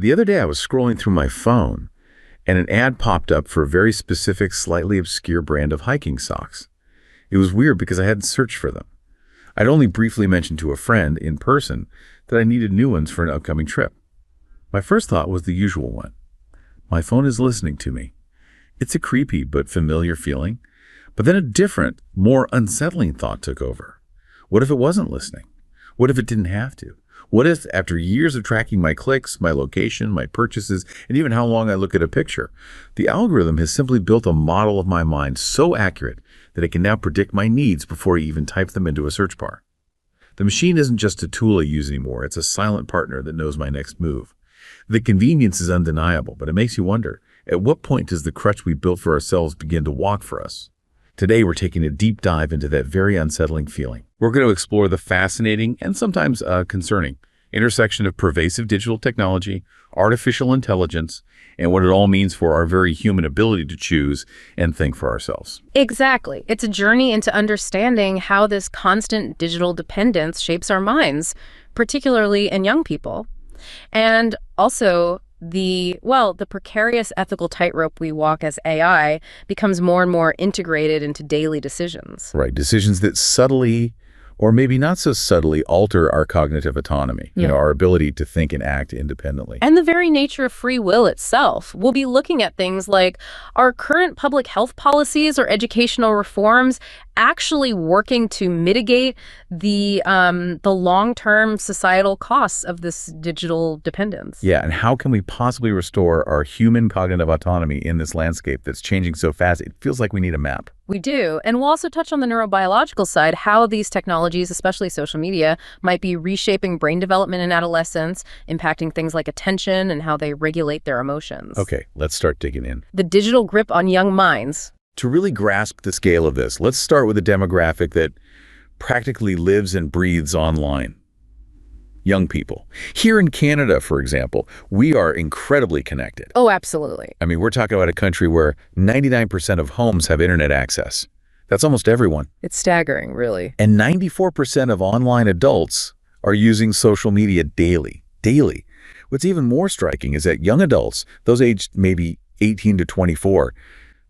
The other day I was scrolling through my phone and an ad popped up for a very specific, slightly obscure brand of hiking socks. It was weird because I hadn't searched for them. I'd only briefly mentioned to a friend in person that I needed new ones for an upcoming trip. My first thought was the usual one. My phone is listening to me. It's a creepy but familiar feeling. But then a different, more unsettling thought took over. What if it wasn't listening? What if it didn't have to? What if, after years of tracking my clicks, my location, my purchases, and even how long I look at a picture, the algorithm has simply built a model of my mind so accurate that it can now predict my needs before I even type them into a search bar? The machine isn't just a tool I use anymore, it's a silent partner that knows my next move. The convenience is undeniable, but it makes you wonder, at what point does the crutch we built for ourselves begin to walk for us? Today, we're taking a deep dive into that very unsettling feeling. We're going to explore the fascinating and sometimes concerning intersection of pervasive digital technology, artificial intelligence, and what it all means for our very human ability to choose and think for ourselves. Exactly. It's a journey into understanding how this constant digital dependence shapes our minds, particularly in young people. And also the precarious ethical tightrope we walk as AI becomes more and more integrated into daily decisions. Right. Decisions that subtly, or maybe not so subtly, alter our cognitive autonomy, our ability to think and act independently. And the very nature of free will itself. We'll be looking at things like, are current public health policies or educational reforms actually working to mitigate the long-term societal costs of this digital dependence? Yeah, and how can we possibly restore our human cognitive autonomy in this landscape that's changing so fast? It feels like we need a map. We do. And we'll also touch on the neurobiological side, how these technologies, especially social media, might be reshaping brain development in adolescents, impacting things like attention and how they regulate their emotions. Okay, let's start digging in. The digital grip on young minds. To really grasp the scale of this, let's start with a demographic that practically lives and breathes online. Young people. Here in Canada, for example, we are incredibly connected. Oh, absolutely. I mean, we're talking about a country where 99% of homes have internet access. That's almost everyone. It's staggering, really. And 94% of online adults are using social media daily. Daily. What's even more striking is that young adults, those aged maybe 18 to 24,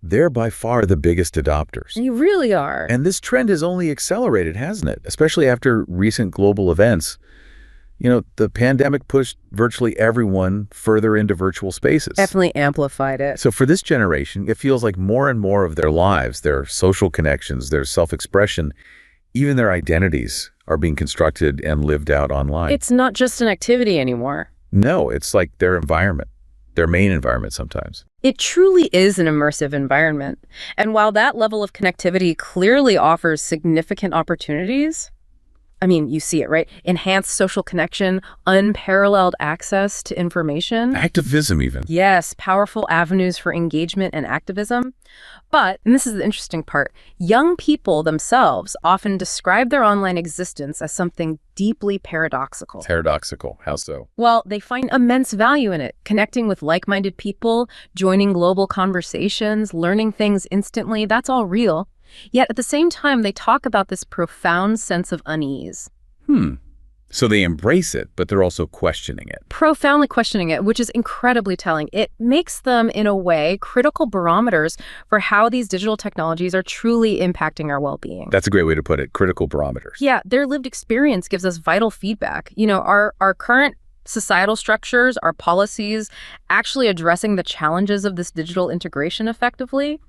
they're by far the biggest adopters. You really are. And this trend has only accelerated, hasn't it? Especially after recent global events. The pandemic pushed virtually everyone further into virtual spaces. Definitely amplified it. So for this generation, it feels like more and more of their lives, their social connections, their self-expression, even their identities are being constructed and lived out online. It's not just an activity anymore. No, it's like their environment, their main environment sometimes. It truly is an immersive environment. And while that level of connectivity clearly offers significant opportunities, I mean, you see it, right? Enhanced social connection, unparalleled access to information. Activism even. Yes, powerful avenues for engagement and activism. But, and this is the interesting part, young people themselves often describe their online existence as something deeply paradoxical. Paradoxical? How so? Well, they find immense value in it, connecting with like-minded people, joining global conversations, learning things instantly. That's all real. Yet at the same time, they talk about this profound sense of unease. So they embrace it, but they're also questioning it. Profoundly questioning it, which is incredibly telling. It makes them, in a way, critical barometers for how these digital technologies are truly impacting our well-being. That's a great way to put it, critical barometers. Yeah, their lived experience gives us vital feedback. Our current societal structures, our policies, actually addressing the challenges of this digital integration effectively?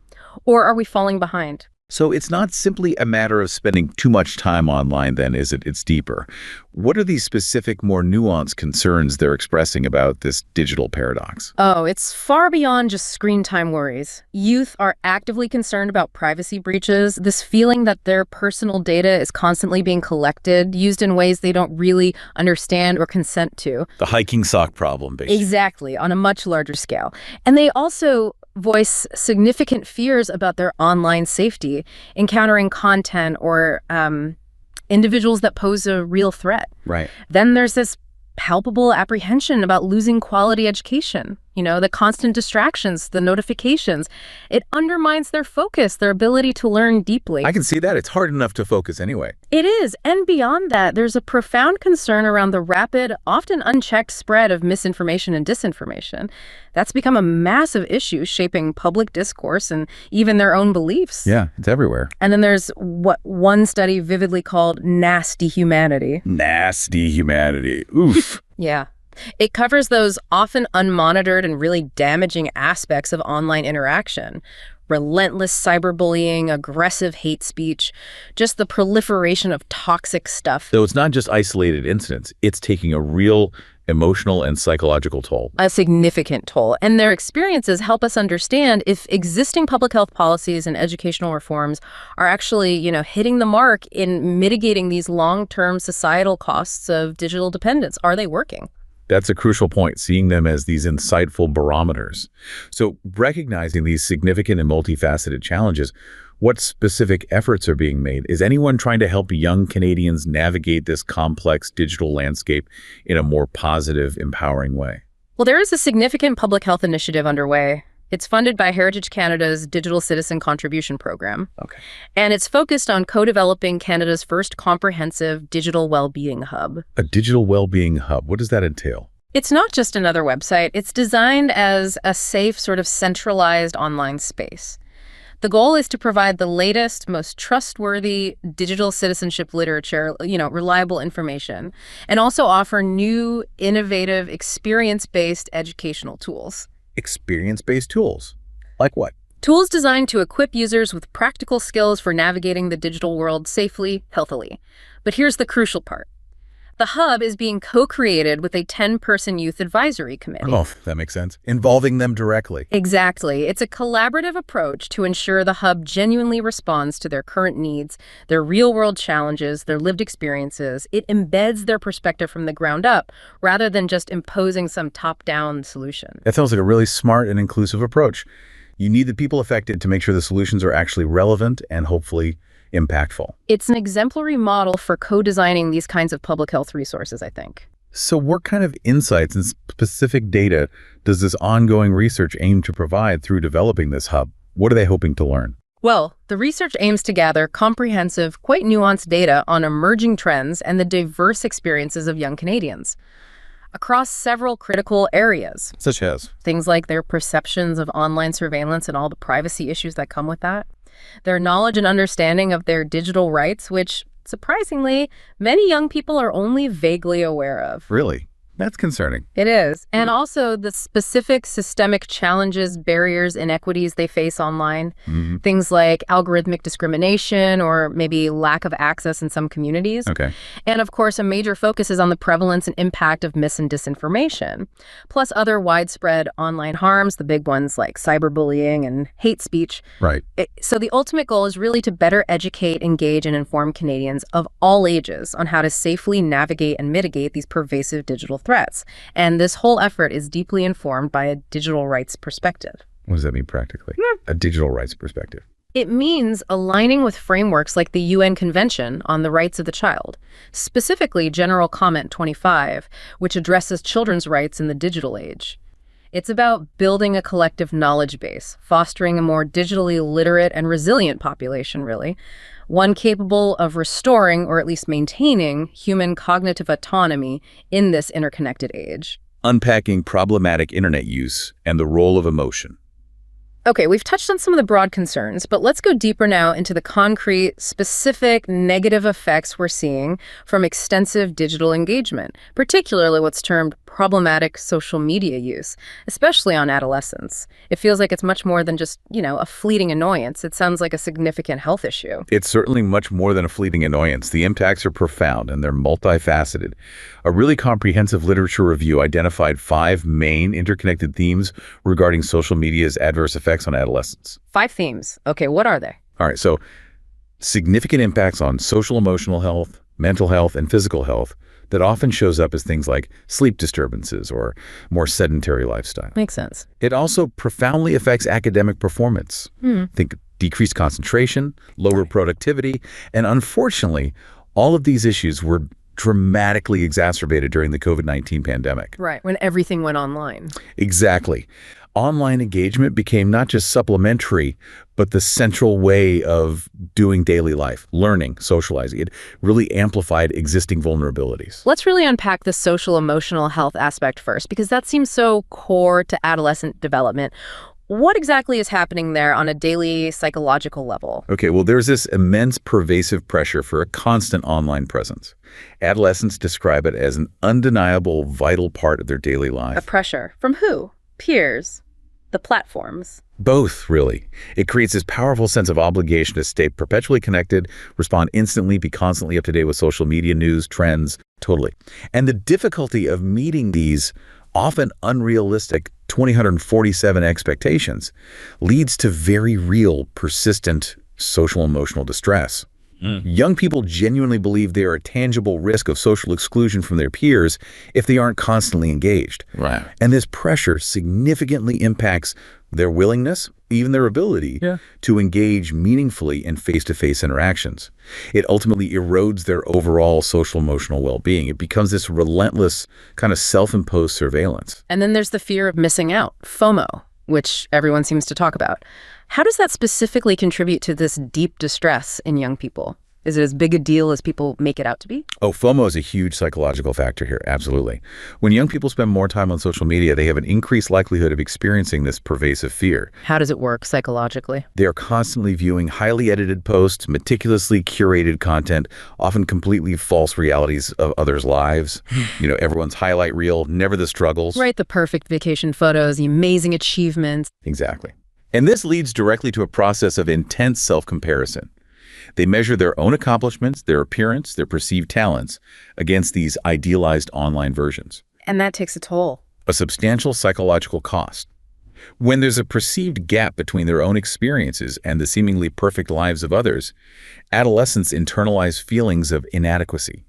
Or are we falling behind? So it's not simply a matter of spending too much time online then, is it? It's deeper. What are these specific, more nuanced concerns they're expressing about this digital paradox? Oh, it's far beyond just screen time worries. Youth are actively concerned about privacy breaches, this feeling that their personal data is constantly being collected, used in ways they don't really understand or consent to. The hiking sock problem, basically. Exactly, on a much larger scale. And they also voice significant fears about their online safety, encountering content or individuals that pose a real threat. Right. Then there's this palpable apprehension about losing quality education. The constant distractions, the notifications. It undermines their focus, their ability to learn deeply. I can see that. It's hard enough to focus anyway. It is. And beyond that, there's a profound concern around the rapid, often unchecked spread of misinformation and disinformation. That's become a massive issue shaping public discourse and even their own beliefs. Yeah, it's everywhere. And then there's what one study vividly called nasty humanity. Nasty humanity. Oof. Yeah. It covers those often unmonitored and really damaging aspects of online interaction. Relentless cyberbullying, aggressive hate speech, just the proliferation of toxic stuff. So it's not just isolated incidents. It's taking a real emotional and psychological toll. A significant toll. And their experiences help us understand if existing public health policies and educational reforms are actually, hitting the mark in mitigating these long-term societal costs of digital dependence. Are they working? That's a crucial point, seeing them as these insightful barometers. So recognizing these significant and multifaceted challenges, what specific efforts are being made? Is anyone trying to help young Canadians navigate this complex digital landscape in a more positive, empowering way? Well, there is a significant public health initiative underway. It's funded by Heritage Canada's Digital Citizen Contribution Program. Okay. And it's focused on co-developing Canada's first comprehensive digital well-being hub. A digital well-being hub, what does that entail? It's not just another website. It's designed as a safe, sort of centralized online space. The goal is to provide the latest, most trustworthy digital citizenship literature, reliable information, and also offer new, innovative, experience-based educational tools. Experience-based tools? Like what? Tools designed to equip users with practical skills for navigating the digital world safely, healthily. But here's the crucial part. The hub is being co-created with a 10-person youth advisory committee. Oh, that makes sense. Involving them directly. Exactly. It's a collaborative approach to ensure the hub genuinely responds to their current needs, their real-world challenges, their lived experiences. It embeds their perspective from the ground up, rather than just imposing some top-down solution. That sounds like a really smart and inclusive approach. You need the people affected to make sure the solutions are actually relevant and hopefully impactful. It's an exemplary model for co-designing these kinds of public health resources, I think. So what kind of insights and specific data does this ongoing research aim to provide through developing this hub? What are they hoping to learn? Well, the research aims to gather comprehensive, quite nuanced data on emerging trends and the diverse experiences of young Canadians across several critical areas. Such as? Things like their perceptions of online surveillance and all the privacy issues that come with that. Their knowledge and understanding of their digital rights, which, surprisingly, many young people are only vaguely aware of. Really? That's concerning. It is. And also the specific systemic challenges, barriers, inequities they face online. Mm-hmm. Things like algorithmic discrimination or maybe lack of access in some communities. Okay. And of course, a major focus is on the prevalence and impact of mis and disinformation, plus other widespread online harms, the big ones like cyberbullying and hate speech. Right. So the ultimate goal is really to better educate, engage, and inform Canadians of all ages on how to safely navigate and mitigate these pervasive digital threats. And this whole effort is deeply informed by a digital rights perspective. What does that mean practically? A digital rights perspective. It means aligning with frameworks like the UN Convention on the Rights of the Child, specifically General Comment 25, which addresses children's rights in the digital age. It's about building a collective knowledge base, fostering a more digitally literate and resilient population, really, one capable of restoring, or at least maintaining, human cognitive autonomy in this interconnected age. Unpacking problematic internet use and the role of emotion. Okay, we've touched on some of the broad concerns, but let's go deeper now into the concrete, specific negative effects we're seeing from extensive digital engagement, particularly what's termed problematic social media use, especially on adolescents. It feels like it's much more than just, a fleeting annoyance. It sounds like a significant health issue. It's certainly much more than a fleeting annoyance. The impacts are profound and they're multifaceted. A really comprehensive literature review identified 5 main interconnected themes regarding social media's adverse effects on adolescents. 5 themes. Okay, what are they? All right, so significant impacts on social emotional health, mental health, and physical health that often shows up as things like sleep disturbances or more sedentary lifestyle. Makes sense. It also profoundly affects academic performance. Think decreased concentration, lower productivity, and unfortunately, all of these issues were dramatically exacerbated during the COVID-19 pandemic. Right, when everything went online. Exactly. Online engagement became not just supplementary, but the central way of doing daily life, learning, socializing. It really amplified existing vulnerabilities. Let's really unpack the social emotional health aspect first, because that seems so core to adolescent development. What exactly is happening there on a daily psychological level? Okay, well, there's this immense pervasive pressure for a constant online presence. Adolescents describe it as an undeniable, vital part of their daily life. A pressure. From who? Peers? The platforms? Both, really. It creates this powerful sense of obligation to stay perpetually connected, respond instantly, be constantly up to date with social media news, trends, totally. And the difficulty of meeting these often unrealistic 2,147 expectations leads to very real, persistent social emotional distress. Young people genuinely believe they are a tangible risk of social exclusion from their peers if they aren't constantly engaged. Right. And this pressure significantly impacts their willingness, even their ability, to engage meaningfully in face-to-face interactions. It ultimately erodes their overall social emotional well-being. It becomes this relentless kind of self-imposed surveillance. And then there's the fear of missing out, FOMO, which everyone seems to talk about. How does that specifically contribute to this deep distress in young people? Is it as big a deal as people make it out to be? Oh, FOMO is a huge psychological factor here, absolutely. When young people spend more time on social media, they have an increased likelihood of experiencing this pervasive fear. How does it work psychologically? They are constantly viewing highly edited posts, meticulously curated content, often completely false realities of others' lives. Everyone's highlight reel, never the struggles. Right, the perfect vacation photos, the amazing achievements. Exactly. And this leads directly to a process of intense self-comparison. They measure their own accomplishments, their appearance, their perceived talents against these idealized online versions. And that takes a toll. A substantial psychological cost. When there's a perceived gap between their own experiences and the seemingly perfect lives of others, adolescents internalize feelings of inadequacy.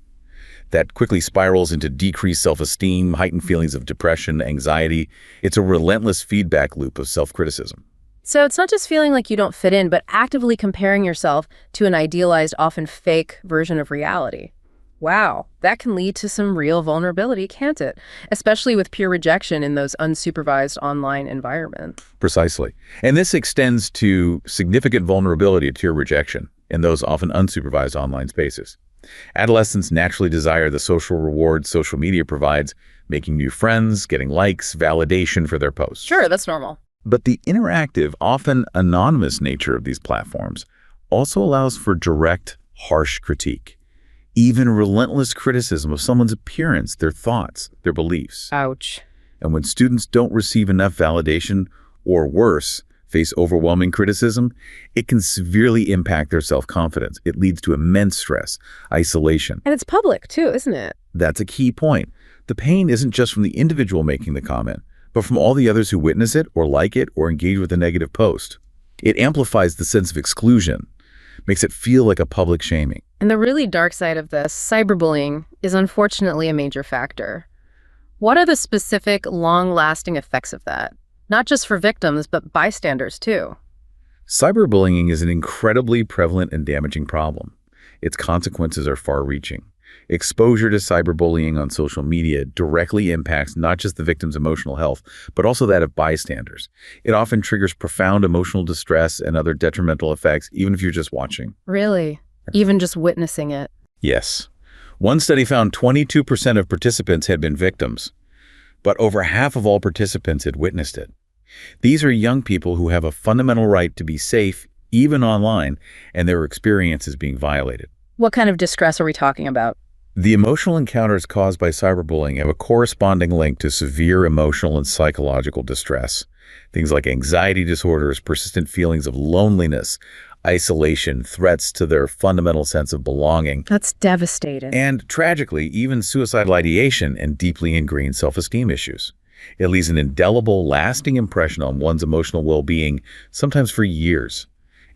That quickly spirals into decreased self-esteem, heightened feelings of depression, anxiety. It's a relentless feedback loop of self-criticism. So it's not just feeling like you don't fit in, but actively comparing yourself to an idealized, often fake version of reality. Wow, that can lead to some real vulnerability, can't it? Especially with peer rejection in those unsupervised online environments. Precisely. And this extends to significant vulnerability to peer rejection in those often unsupervised online spaces. Adolescents naturally desire the social rewards social media provides, making new friends, getting likes, validation for their posts. Sure, that's normal. But the interactive, often anonymous nature of these platforms also allows for direct, harsh critique, even relentless criticism of someone's appearance, their thoughts, their beliefs. Ouch. And when students don't receive enough validation, or worse, face overwhelming criticism, it can severely impact their self-confidence. It leads to immense stress, isolation. And it's public too, isn't it? That's a key point. The pain isn't just from the individual making the comment, but from all the others who witness it or like it or engage with a negative post. It amplifies the sense of exclusion, makes it feel like a public shaming. And the really dark side of this, cyberbullying, is unfortunately a major factor. What are the specific, long-lasting effects of that? Not just for victims, but bystanders too. Cyberbullying is an incredibly prevalent and damaging problem. Its consequences are far-reaching. Exposure to cyberbullying on social media directly impacts not just the victim's emotional health, but also that of bystanders. It often triggers profound emotional distress and other detrimental effects, even if you're just watching. Really? Even just witnessing it? Yes. One study found 22% of participants had been victims, but over half of all participants had witnessed it. These are young people who have a fundamental right to be safe, even online, and their experience is being violated. What kind of distress are we talking about? The emotional encounters caused by cyberbullying have a corresponding link to severe emotional and psychological distress. Things like anxiety disorders, persistent feelings of loneliness, isolation, threats to their fundamental sense of belonging. That's devastating. And tragically, even suicidal ideation and deeply ingrained self-esteem issues. It leaves an indelible, lasting impression on one's emotional well-being, sometimes for years.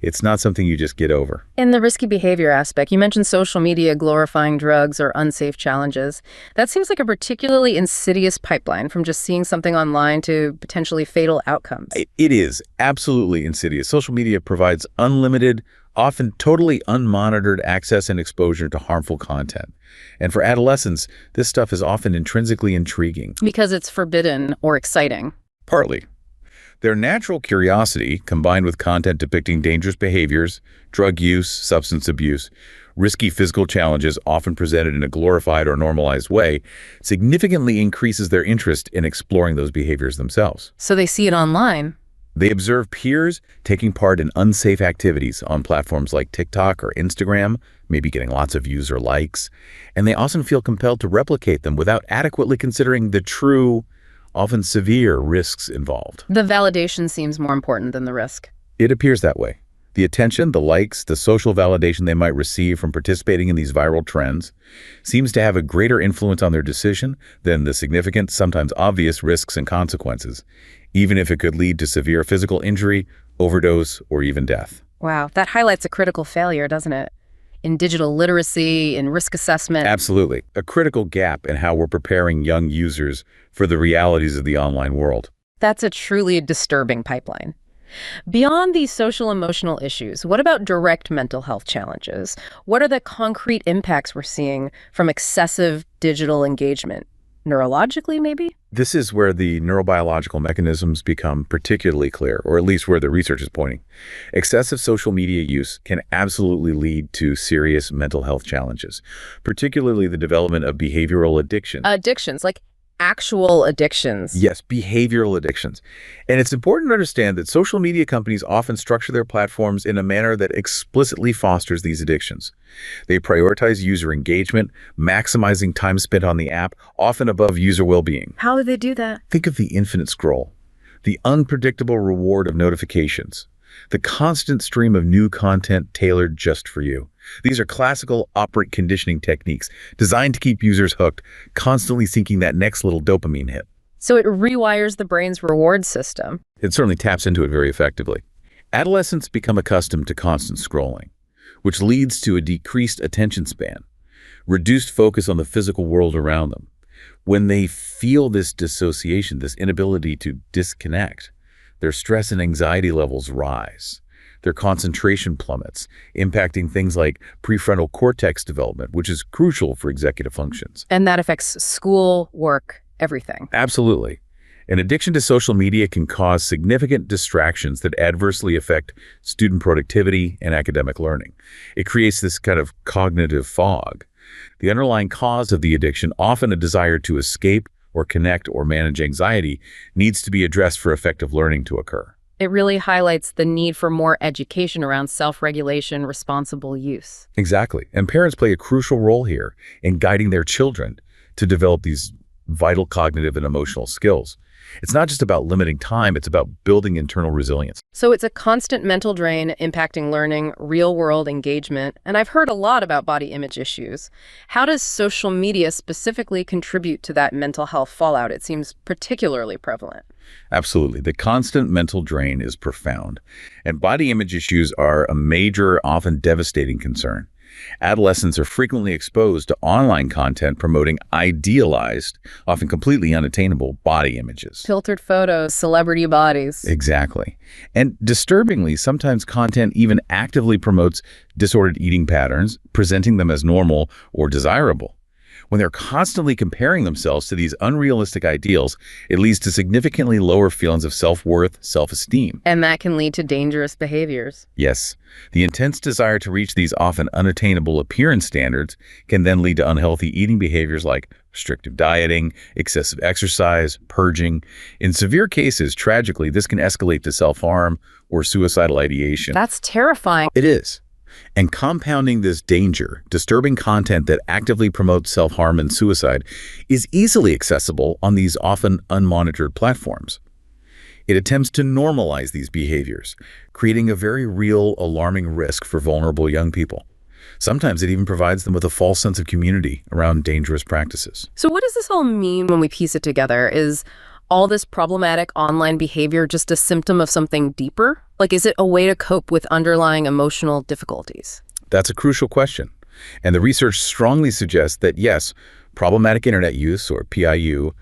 It's not something you just get over. In the risky behavior aspect, you mentioned social media glorifying drugs or unsafe challenges. That seems like a particularly insidious pipeline from just seeing something online to potentially fatal outcomes. It is absolutely insidious. Social media provides unlimited, often totally unmonitored access and exposure to harmful content. And for adolescents, this stuff is often intrinsically intriguing. Because it's forbidden or exciting. Partly. Their natural curiosity, combined with content depicting dangerous behaviors, drug use, substance abuse, risky physical challenges often presented in a glorified or normalized way, significantly increases their interest in exploring those behaviors themselves. So they see it online. They observe peers taking part in unsafe activities on platforms like TikTok or Instagram, maybe getting lots of views or likes, and they often feel compelled to replicate them without adequately considering the true, often severe risks involved. The validation seems more important than the risk. It appears that way. The attention, the likes, the social validation they might receive from participating in these viral trends seems to have a greater influence on their decision than the significant, sometimes obvious risks and consequences, even if it could lead to severe physical injury, overdose, or even death. Wow, that highlights a critical failure, doesn't it? In digital literacy, in risk assessment. Absolutely. A critical gap in how we're preparing young users for the realities of the online world. That's a truly disturbing pipeline. Beyond these social emotional issues, what about direct mental health challenges? What are the concrete impacts we're seeing from excessive digital engagement? Neurologically, maybe? This is where the neurobiological mechanisms become particularly clear, or at least where the research is pointing. Excessive social media use can absolutely lead to serious mental health challenges, particularly the development of behavioral addiction. Addictions, like actual addictions. Yes, behavioral addictions. And it's important to understand that social media companies often structure their platforms in a manner that explicitly fosters these addictions. They prioritize user engagement, maximizing time spent on the app, often above user well-being. How do they do that? Think of the infinite scroll, the unpredictable reward of notifications, the constant stream of new content tailored just for you. These are classical operant conditioning techniques designed to keep users hooked, constantly seeking that next little dopamine hit. So it rewires the brain's reward system. It certainly taps into it very effectively. Adolescents become accustomed to constant scrolling, which leads to a decreased attention span, reduced focus on the physical world around them. When they feel this dissociation, this inability to disconnect, their stress and anxiety levels rise. Their concentration plummets, impacting things like prefrontal cortex development, which is crucial for executive functions. And that affects school, work, everything. Absolutely. An addiction to social media can cause significant distractions that adversely affect student productivity and academic learning. It creates this kind of cognitive fog. The underlying cause of the addiction, often a desire to escape or connect or manage anxiety, needs to be addressed for effective learning to occur. It really highlights the need for more education around self-regulation, responsible use. Exactly. And parents play a crucial role here in guiding their children to develop these vital cognitive and emotional skills. It's not just about limiting time, it's about building internal resilience. So it's a constant mental drain impacting learning, real-world engagement, and I've heard a lot about body image issues. How does social media specifically contribute to that mental health fallout? It seems particularly prevalent. Absolutely. The constant mental drain is profound, and body image issues are a major, often devastating concern. Adolescents are frequently exposed to online content promoting idealized, often completely unattainable body images. Filtered photos, celebrity bodies. Exactly. And disturbingly, sometimes content even actively promotes disordered eating patterns, presenting them as normal or desirable. When they're constantly comparing themselves to these unrealistic ideals, it leads to significantly lower feelings of self-worth, self-esteem. And that can lead to dangerous behaviors. Yes, the intense desire to reach these often unattainable appearance standards can then lead to unhealthy eating behaviors like restrictive dieting, excessive exercise, purging. In severe cases, tragically, this can escalate to self-harm or suicidal ideation. That's terrifying. It is. And compounding this danger, disturbing content that actively promotes self-harm and suicide is easily accessible on these often unmonitored platforms. It attempts to normalize these behaviors, creating a very real, alarming risk for vulnerable young people. Sometimes it even provides them with a false sense of community around dangerous practices. So what does this all mean when we piece it together? Is all this problematic online behavior just a symptom of something deeper? Like, is it a way to cope with underlying emotional difficulties? That's a crucial question. And the research strongly suggests that yes, problematic internet use, or PIU,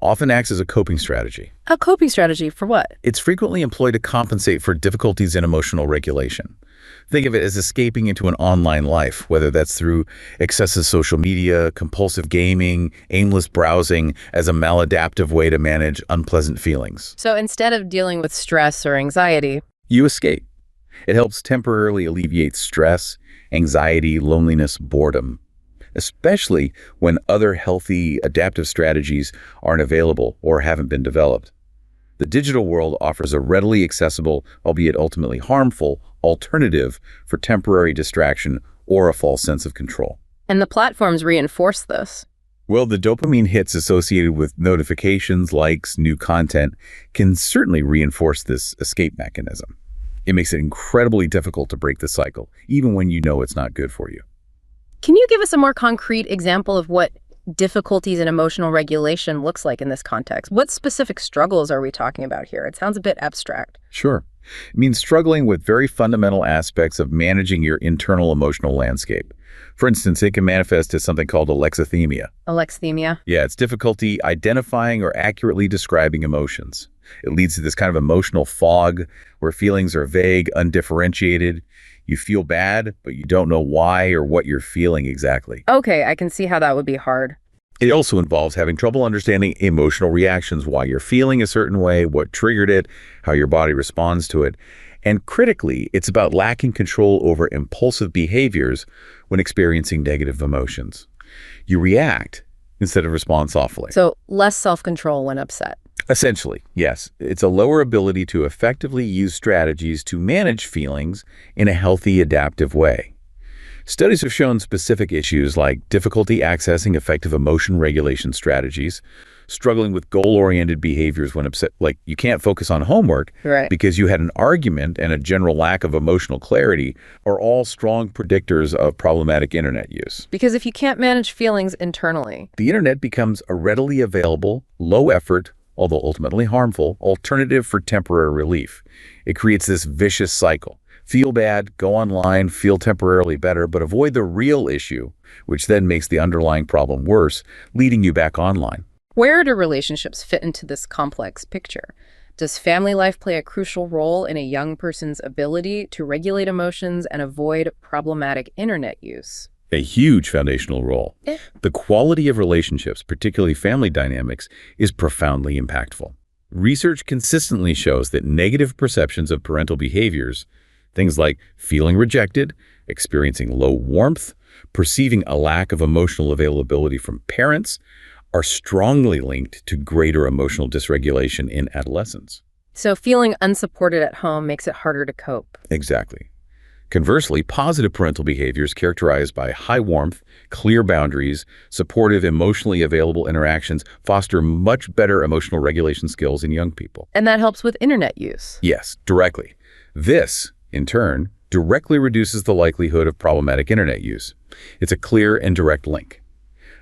often acts as a coping strategy. A coping strategy for what? It's frequently employed to compensate for difficulties in emotional regulation. Think of it as escaping into an online life, whether that's through excessive social media, compulsive gaming, aimless browsing, as a maladaptive way to manage unpleasant feelings. So instead of dealing with stress or anxiety, You escape. It helps temporarily alleviate stress, anxiety, loneliness, boredom, especially when other healthy adaptive strategies aren't available or haven't been developed. The digital world offers a readily accessible, albeit ultimately harmful, alternative for temporary distraction or a false sense of control. and the platforms reinforce this. Well, the dopamine hits associated with notifications, likes, new content can certainly reinforce this escape mechanism. It makes it incredibly difficult to break the cycle, even when you know it's not good for you. Can you give us a more concrete example of what difficulties in emotional regulation looks like in this context? What specific struggles are we talking about here? It sounds a bit abstract. Sure. It means struggling with very fundamental aspects of managing your internal emotional landscape. For instance, it can manifest as something called alexithymia. Alexithymia? Yeah, it's difficulty identifying or accurately describing emotions. It leads to this kind of emotional fog where feelings are vague, undifferentiated. You feel bad, but you don't know why or what you're feeling exactly. Okay, I can see how that would be hard. It also involves having trouble understanding emotional reactions, why you're feeling a certain way, what triggered it, how your body responds to it. And critically, it's about lacking control over impulsive behaviors when experiencing negative emotions. You react instead of respond thoughtfully. So less self-control when upset. Essentially, yes. It's a lower ability to effectively use strategies to manage feelings in a healthy, adaptive way. Studies have shown specific issues like difficulty accessing effective emotion regulation strategies, struggling with goal-oriented behaviors when upset, like you can't focus on homework Right. because you had an argument, and a general lack of emotional clarity are all strong predictors of problematic internet use. Because if you can't manage feelings internally, The internet becomes a readily available, low-effort, although ultimately harmful, alternative for temporary relief. It creates this vicious cycle. Feel bad, go online, feel temporarily better, but avoid the real issue, which then makes the underlying problem worse, leading you back online. where do relationships fit into this complex picture? Does family life play a crucial role in a young person's ability to regulate emotions and avoid problematic internet use? A huge foundational role. Eh. The quality of relationships, particularly family dynamics, is profoundly impactful. Research consistently shows that negative perceptions of parental behaviors, things like feeling rejected, experiencing low warmth, perceiving a lack of emotional availability from parents, are strongly linked to greater emotional dysregulation in adolescence. So feeling unsupported at home makes it harder to cope. Exactly. Conversely, positive parental behaviors characterized by high warmth, clear boundaries, supportive, emotionally available interactions foster much better emotional regulation skills in young people. And that helps with internet use. Yes, directly. This, in turn, directly reduces the likelihood of problematic internet use. It's a clear and direct link.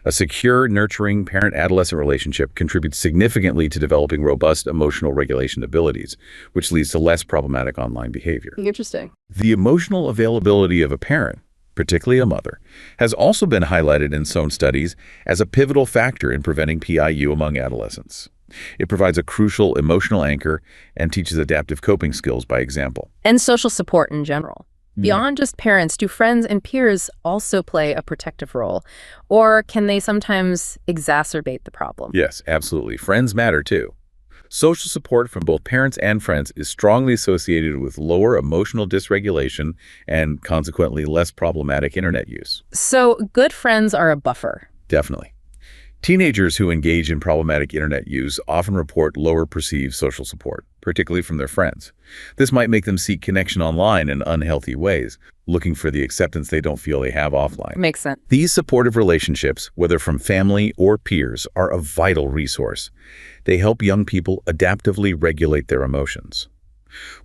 A secure, nurturing parent-adolescent relationship contributes significantly to developing robust emotional regulation abilities, which leads to less problematic online behavior. Interesting. The emotional availability of a parent, particularly a mother, has also been highlighted in some studies as a pivotal factor in preventing PIU among adolescents. It provides a crucial emotional anchor and teaches adaptive coping skills by example. And social support in general. Beyond just parents, do friends and peers also play a protective role? Or can they sometimes exacerbate the problem? Yes, absolutely. Friends matter too. Social support from both parents and friends is strongly associated with lower emotional dysregulation and consequently less problematic internet use. So good friends are a buffer. Definitely. Teenagers who engage in problematic internet use often report lower perceived social support, particularly from their friends. This might make them seek connection online in unhealthy ways, looking for the acceptance they don't feel they have offline. Makes sense. These supportive relationships, whether from family or peers, are a vital resource. They help young people adaptively regulate their emotions.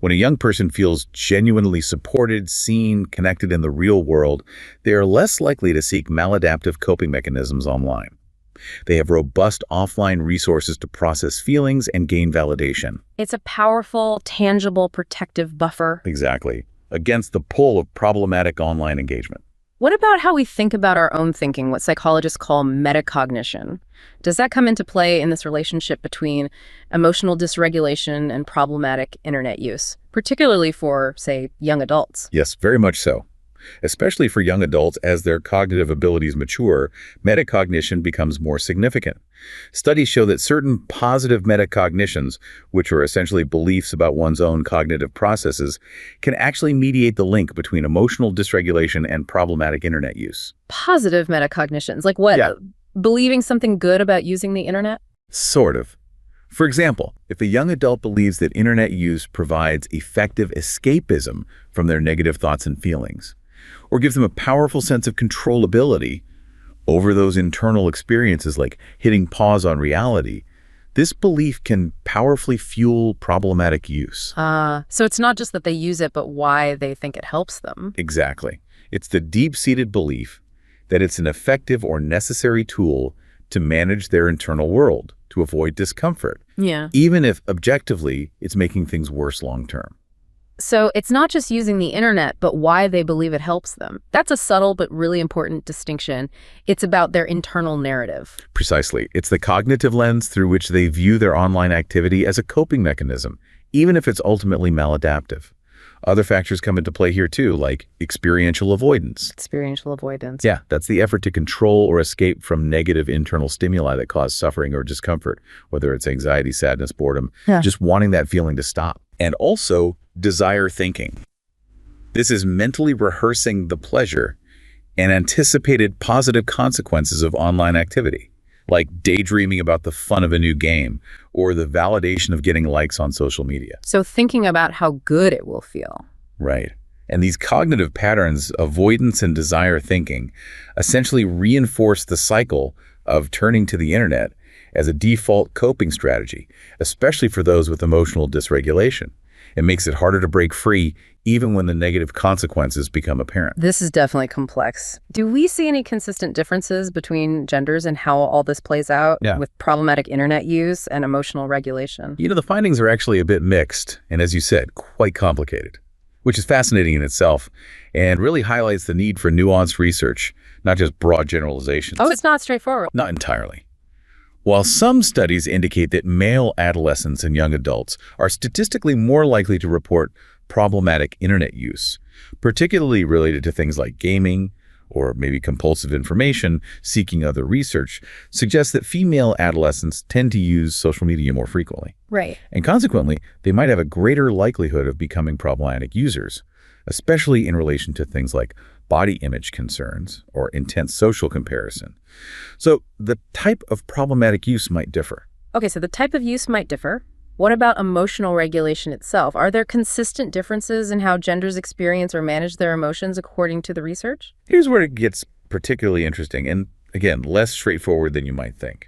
When a young person feels genuinely supported, seen, connected in the real world, they are less likely to seek maladaptive coping mechanisms online. They have robust offline resources to process feelings and gain validation. It's a powerful, tangible, protective buffer. Exactly. Against the pull of problematic online engagement. What about how we think about our own thinking, what psychologists call metacognition? Does that come into play in this relationship between emotional dysregulation and problematic internet use, particularly for, say, young adults? Yes, very much so. Especially for young adults, as their cognitive abilities mature, metacognition becomes more significant. Studies show that certain positive metacognitions, which are essentially beliefs about one's own cognitive processes, can actually mediate the link between emotional dysregulation and problematic internet use. Positive metacognitions, like what? Yeah. Believing something good about using the internet? Sort of. For example, if a young adult believes that internet use provides effective escapism from their negative thoughts and feelings, or gives them a powerful sense of controllability over those internal experiences like hitting pause on reality, this belief can powerfully fuel problematic use. So it's not just that they use it, but why they think it helps them. Exactly. It's the deep-seated belief that it's an effective or necessary tool to manage their internal world, to avoid discomfort, Yeah. even if objectively it's making things worse long-term. So it's not just using the internet, but why they believe it helps them. That's a subtle but really important distinction. It's about their internal narrative. Precisely. It's the cognitive lens through which they view their online activity as a coping mechanism, even if it's ultimately maladaptive. Other factors come into play here too, like experiential avoidance. Experiential avoidance. Yeah, that's the effort to control or escape from negative internal stimuli that cause suffering or discomfort, whether it's anxiety, sadness, boredom, just wanting that feeling to stop. And also, desire thinking. This is mentally rehearsing the pleasure and anticipated positive consequences of online activity, like daydreaming about the fun of a new game or the validation of getting likes on social media. So thinking about how good it will feel. Right. And these cognitive patterns, avoidance and desire thinking, essentially reinforce the cycle of turning to the internet as a default coping strategy, especially for those with emotional dysregulation. It makes it harder to break free even when the negative consequences become apparent. This is definitely complex. Do we see any consistent differences between genders and how all this plays out with problematic internet use and emotional regulation? The findings are actually a bit mixed and, as you said, quite complicated, which is fascinating in itself and really highlights the need for nuanced research, not just broad generalizations. Oh, it's not straightforward. Not entirely. While some studies indicate that male adolescents and young adults are statistically more likely to report problematic internet use, particularly related to things like gaming or maybe compulsive information, seeking other research, suggests that female adolescents tend to use social media more frequently. Right. And consequently, they might have a greater likelihood of becoming problematic users, especially in relation to things like body image concerns or intense social comparison. So the type of problematic use might differ. Okay, so the type of use might differ. What about emotional regulation itself? Are there consistent differences in how genders experience or manage their emotions according to the research? Here's where it gets particularly interesting and, again, less straightforward than you might think.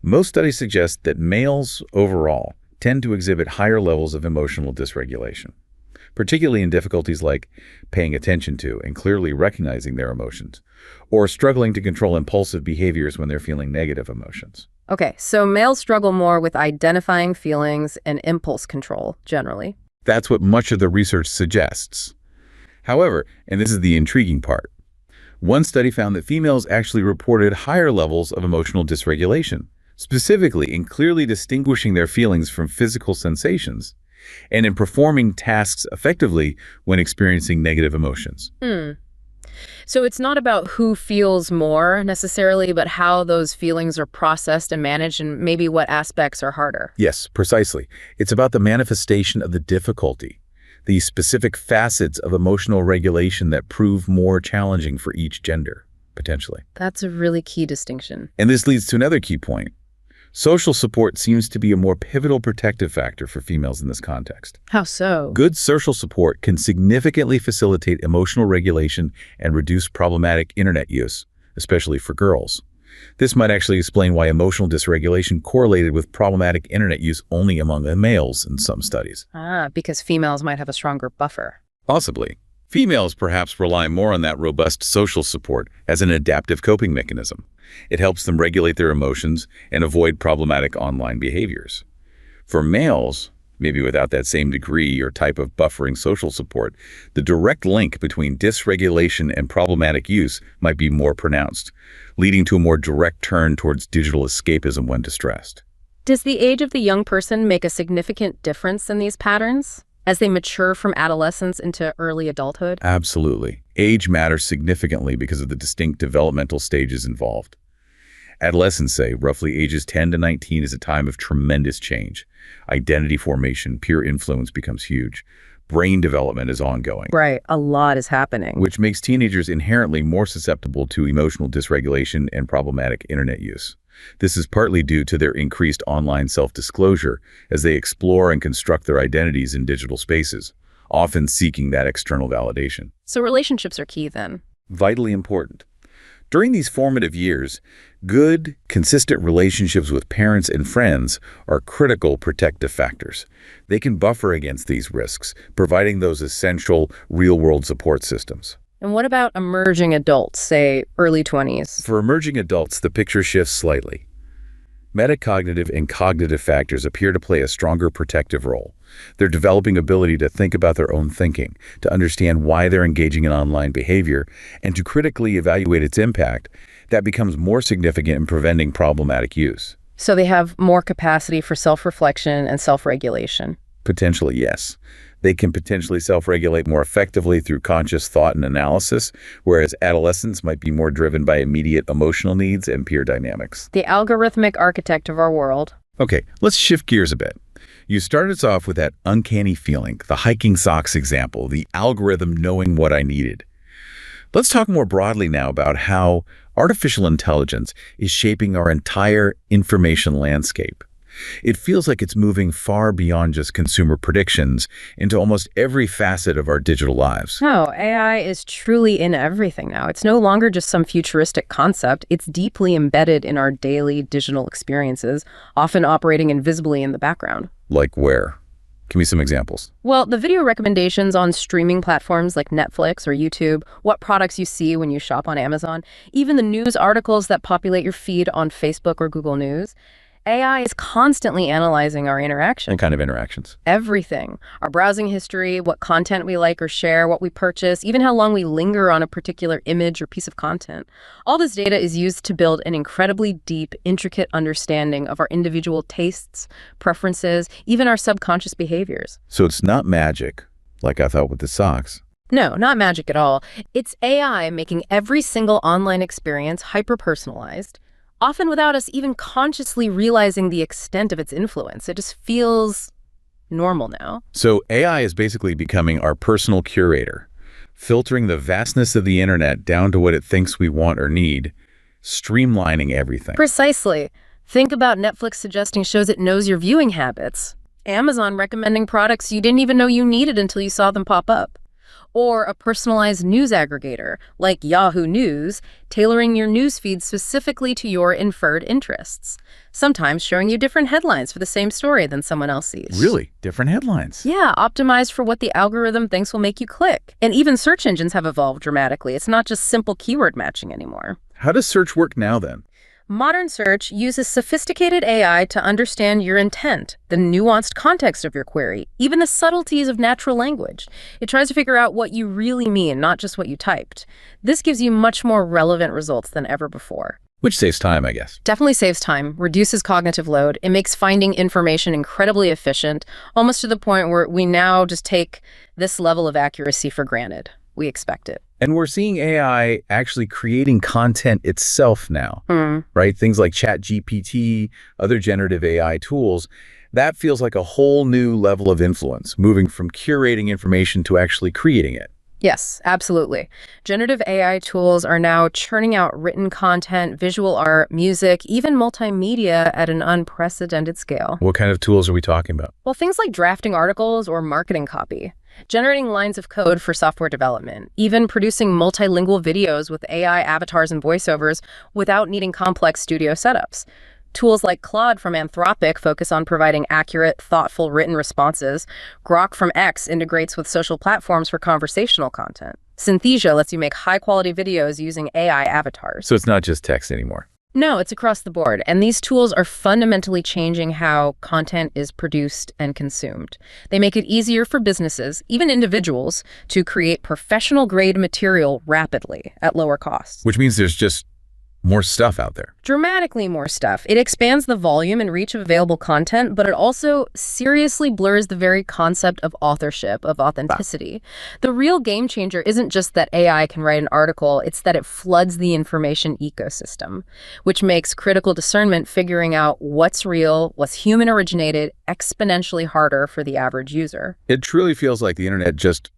Most studies suggest that males overall tend to exhibit higher levels of emotional dysregulation, particularly in difficulties like paying attention to and clearly recognizing their emotions, or struggling to control impulsive behaviors when they're feeling negative emotions. Okay, so males struggle more with identifying feelings and impulse control, generally. That's what much of the research suggests. However, and this is the intriguing part, one study found that females actually reported higher levels of emotional dysregulation, specifically in clearly distinguishing their feelings from physical sensations, and in performing tasks effectively when experiencing negative emotions. So it's not about who feels more necessarily, but how those feelings are processed and managed and maybe what aspects are harder. Yes, precisely. It's about the manifestation of the difficulty, the specific facets of emotional regulation that prove more challenging for each gender, potentially. That's a really key distinction. And this leads to another key point. Social support seems to be a more pivotal protective factor for females in this context. How so? Good social support can significantly facilitate emotional regulation and reduce problematic internet use, especially for girls. This might actually explain why emotional dysregulation correlated with problematic internet use only among the males in some studies. Because females might have a stronger buffer. Possibly. Females perhaps rely more on that robust social support as an adaptive coping mechanism. It helps them regulate their emotions and avoid problematic online behaviors. For males, maybe without that same degree or type of buffering social support, the direct link between dysregulation and problematic use might be more pronounced, leading to a more direct turn towards digital escapism when distressed. Does the age of the young person make a significant difference in these patterns as they mature from adolescence into early adulthood? Absolutely. Age matters significantly because of the distinct developmental stages involved. Adolescents say roughly ages 10 to 19 is a time of tremendous change. Identity formation, peer influence becomes huge. Brain development is ongoing. Right, a lot is happening. Which makes teenagers inherently more susceptible to emotional dysregulation and problematic internet use. This is partly due to their increased online self-disclosure as they explore and construct their identities in digital spaces, often seeking that external validation. So relationships are key then. Vitally important. During these formative years, good, consistent relationships with parents and friends are critical protective factors. They can buffer against these risks, providing those essential real-world support systems. And what about emerging adults, say early 20s? For emerging adults, the picture shifts slightly. Metacognitive and cognitive factors appear to play a stronger protective role. Their developing ability to think about their own thinking, to understand why they're engaging in online behavior, and to critically evaluate its impact, that becomes more significant in preventing problematic use. So they have more capacity for self-reflection and self-regulation. Potentially, yes. They can potentially self-regulate more effectively through conscious thought and analysis, whereas adolescents might be more driven by immediate emotional needs and peer dynamics. The algorithmic architect of our world. Okay, let's shift gears a bit. You started us off with that uncanny feeling, the hiking socks example, the algorithm knowing what I needed. Let's talk more broadly now about how artificial intelligence is shaping our entire information landscape. It feels like it's moving far beyond just consumer predictions into almost every facet of our digital lives. No, AI is truly in everything now. It's no longer just some futuristic concept. It's deeply embedded in our daily digital experiences, often operating invisibly in the background. Like where? Give me some examples. Well, the video recommendations on streaming platforms like Netflix or YouTube, what products you see when you shop on Amazon, even the news articles that populate your feed on Facebook or Google News. AI is constantly analyzing our interactions. What kind of interactions? Everything. Our browsing history, what content we like or share, what we purchase, even how long we linger on a particular image or piece of content. All this data is used to build an incredibly deep, intricate understanding of our individual tastes, preferences, even our subconscious behaviors. So it's not magic, like I thought with the socks. No, not magic at all. It's AI making every single online experience hyper-personalized, often without us even consciously realizing the extent of its influence. It just feels normal now. So AI is basically becoming our personal curator, filtering the vastness of the internet down to what it thinks we want or need, streamlining everything. Precisely. Think about Netflix suggesting shows it knows your viewing habits, Amazon recommending products you didn't even know you needed until you saw them pop up. Or a personalized news aggregator, like Yahoo News, tailoring your news feed specifically to your inferred interests, sometimes showing you different headlines for the same story than someone else sees. Really? Different headlines? Yeah, optimized for what the algorithm thinks will make you click. And even search engines have evolved dramatically. It's not just simple keyword matching anymore. How does search work now then? Modern search uses sophisticated AI to understand your intent, the nuanced context of your query, even the subtleties of natural language. It tries to figure out what you really mean, not just what you typed. This gives you much more relevant results than ever before. Which saves time, I guess. Definitely saves time, reduces cognitive load. It makes finding information incredibly efficient, almost to the point where we now just take this level of accuracy for granted. We expect it. And we're seeing AI actually creating content itself now, right? Things like ChatGPT, other generative AI tools. That feels like a whole new level of influence, moving from curating information to actually creating it. Yes, absolutely. Generative AI tools are now churning out written content, visual art, music, even multimedia at an unprecedented scale. What kind of tools are we talking about? Well, things like drafting articles or marketing copy, generating lines of code for software development, even producing multilingual videos with AI avatars and voiceovers without needing complex studio setups. Tools like Claude from Anthropic focus on providing accurate, thoughtful written responses. Grok from X integrates with social platforms for conversational content. Synthesia lets you make high-quality videos using AI avatars. So it's not just text anymore. No, it's across the board, and these tools are fundamentally changing how content is produced and consumed. They make it easier for businesses, even individuals, to create professional-grade material rapidly at lower costs. Which means there's just more stuff out there. Dramatically more stuff. It expands the volume and reach of available content, but it also seriously blurs the very concept of authorship, of authenticity. The real game changer isn't just that AI can write an article, it's that it floods the information ecosystem, which makes critical discernment, figuring out what's real, what's human originated, exponentially harder for the average user. It truly feels like the internet just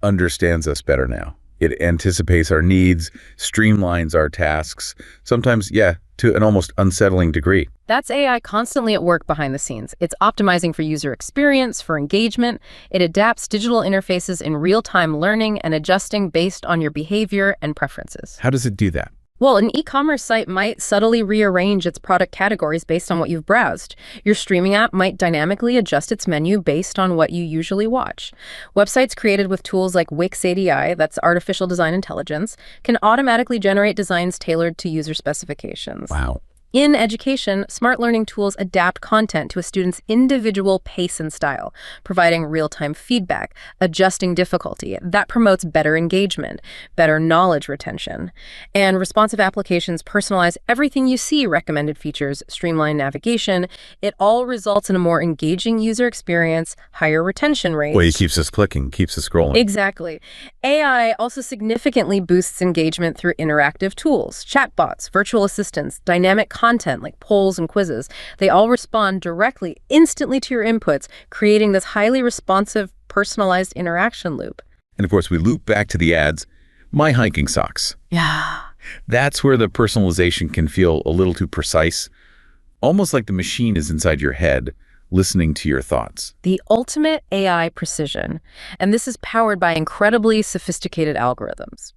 understands us better now. It anticipates our needs, streamlines our tasks, sometimes, to an almost unsettling degree. That's AI constantly at work behind the scenes. It's optimizing for user experience, for engagement. It adapts digital interfaces in real-time learning and adjusting based on your behavior and preferences. How does it do that? Well, an e-commerce site might subtly rearrange its product categories based on what you've browsed. Your streaming app might dynamically adjust its menu based on what you usually watch. Websites created with tools like Wix ADI, that's artificial design intelligence, can automatically generate designs tailored to user specifications. Wow. In education, smart learning tools adapt content to a student's individual pace and style, providing real-time feedback, adjusting difficulty. That promotes better engagement, better knowledge retention. And responsive applications personalize everything you see, recommended features, streamline navigation. It all results in a more engaging user experience, higher retention rates. Well, it keeps us clicking, keeps us scrolling. Exactly. AI also significantly boosts engagement through interactive tools, chatbots, virtual assistants, dynamic content like polls and quizzes. They all respond directly, instantly to your inputs, creating this highly responsive, personalized interaction loop. And of course, we loop back to the ads. My hiking socks. Yeah. That's where the personalization can feel a little too precise, almost like the machine is inside your head, listening to your thoughts. The ultimate AI precision. And this is powered by incredibly sophisticated algorithms.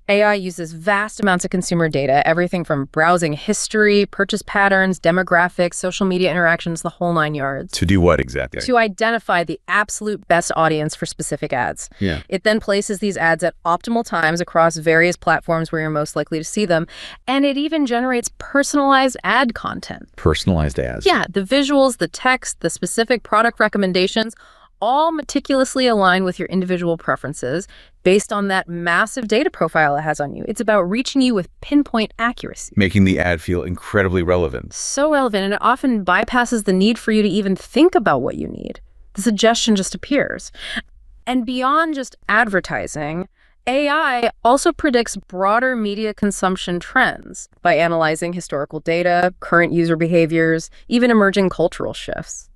AI uses vast amounts of consumer data, everything from browsing history, purchase patterns, demographics, social media interactions, the whole 9 yards. To do what exactly? To identify the absolute best audience for specific ads. Yeah. It then places these ads at optimal times across various platforms where you're most likely to see them. And it even generates personalized ad content. Personalized ads. Yeah, the visuals, the text, the specific product recommendations, all meticulously align with your individual preferences based on that massive data profile it has on you. It's about reaching you with pinpoint accuracy. Making the ad feel incredibly relevant. So relevant, and it often bypasses the need for you to even think about what you need. The suggestion just appears. And beyond just advertising, AI also predicts broader media consumption trends by analyzing historical data, current user behaviors, even emerging cultural shifts.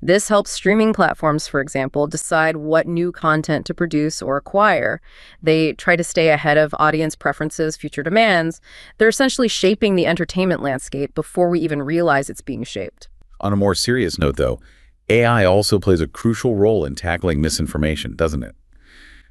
This helps streaming platforms, for example, decide what new content to produce or acquire. They try to stay ahead of audience preferences, future demands. They're essentially shaping the entertainment landscape before we even realize it's being shaped. On a more serious note, though, AI also plays a crucial role in tackling misinformation, doesn't it?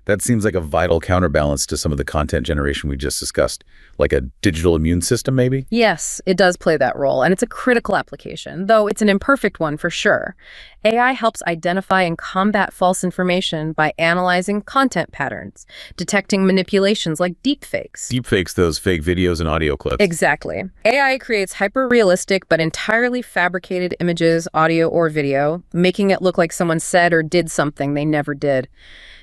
That seems like a vital counterbalance to some of the content generation we just discussed, like a digital immune system, maybe? Yes, it does play that role, and it's a critical application, though it's an imperfect one for sure. AI helps identify and combat false information by analyzing content patterns, detecting manipulations like deepfakes. Deepfakes, those fake videos and audio clips. Exactly. AI creates hyper-realistic but entirely fabricated images, audio, or video, making it look like someone said or did something they never did.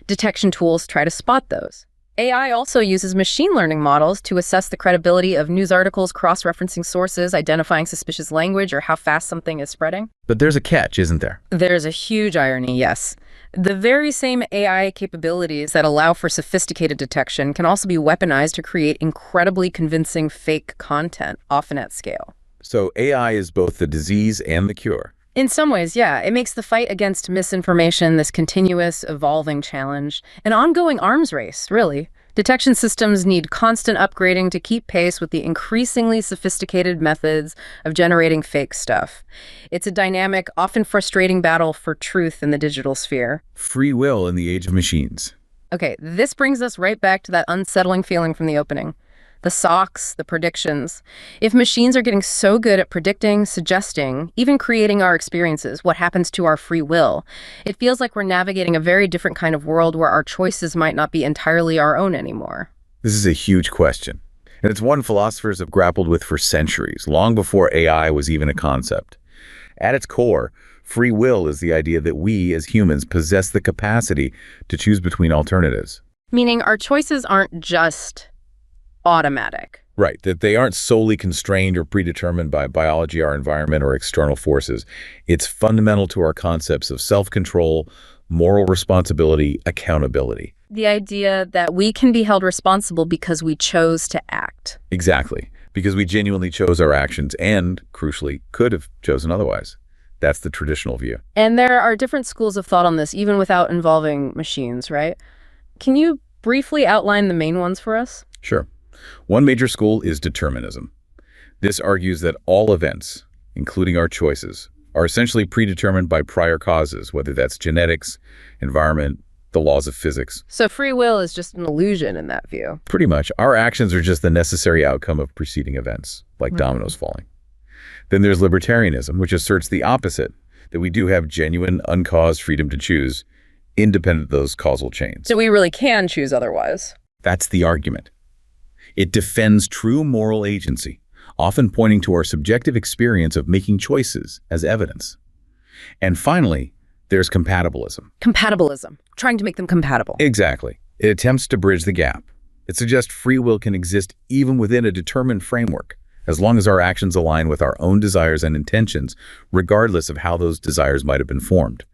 Detection tools try to spot those. AI also uses machine learning models to assess the credibility of news articles, cross-referencing sources, identifying suspicious language, or how fast something is spreading. But there's a catch, isn't there? There's a huge irony, yes. The very same AI capabilities that allow for sophisticated detection can also be weaponized to create incredibly convincing fake content, often at scale. So AI is both the disease and the cure. In some ways, yeah. It makes the fight against misinformation this continuous, evolving challenge. An ongoing arms race, really. Detection systems need constant upgrading to keep pace with the increasingly sophisticated methods of generating fake stuff. It's a dynamic, often frustrating battle for truth in the digital sphere. Free will in the age of machines. Okay, this brings us right back to that unsettling feeling from the opening. The socks, the predictions. If machines are getting so good at predicting, suggesting, even creating our experiences, what happens to our free will? It feels like we're navigating a very different kind of world where our choices might not be entirely our own anymore. This is a huge question, and it's one philosophers have grappled with for centuries, long before AI was even a concept. At its core, free will is the idea that we, as humans, possess the capacity to choose between alternatives. Meaning our choices aren't just automatic. Right, that they aren't solely constrained or predetermined by biology, our environment, or external forces. It's fundamental to our concepts of self-control, moral responsibility, accountability. The idea that we can be held responsible because we chose to act. Exactly, because we genuinely chose our actions and, crucially, could have chosen otherwise. That's the traditional view. And there are different schools of thought on this, even without involving machines, right? Can you briefly outline the main ones for us? Sure. One major school is determinism. This argues that all events, including our choices, are essentially predetermined by prior causes, whether that's genetics, environment, the laws of physics. So free will is just an illusion in that view. Pretty much. Our actions are just the necessary outcome of preceding events, like dominoes falling. Then there's libertarianism, which asserts the opposite, that we do have genuine, uncaused freedom to choose, independent of those causal chains. So we really can choose otherwise. That's the argument. It defends true moral agency, often pointing to our subjective experience of making choices as evidence. And finally, there's compatibilism. Compatibilism. Trying to make them compatible. Exactly. It attempts to bridge the gap. It suggests free will can exist even within a determined framework, as long as our actions align with our own desires and intentions, regardless of how those desires might have been formed.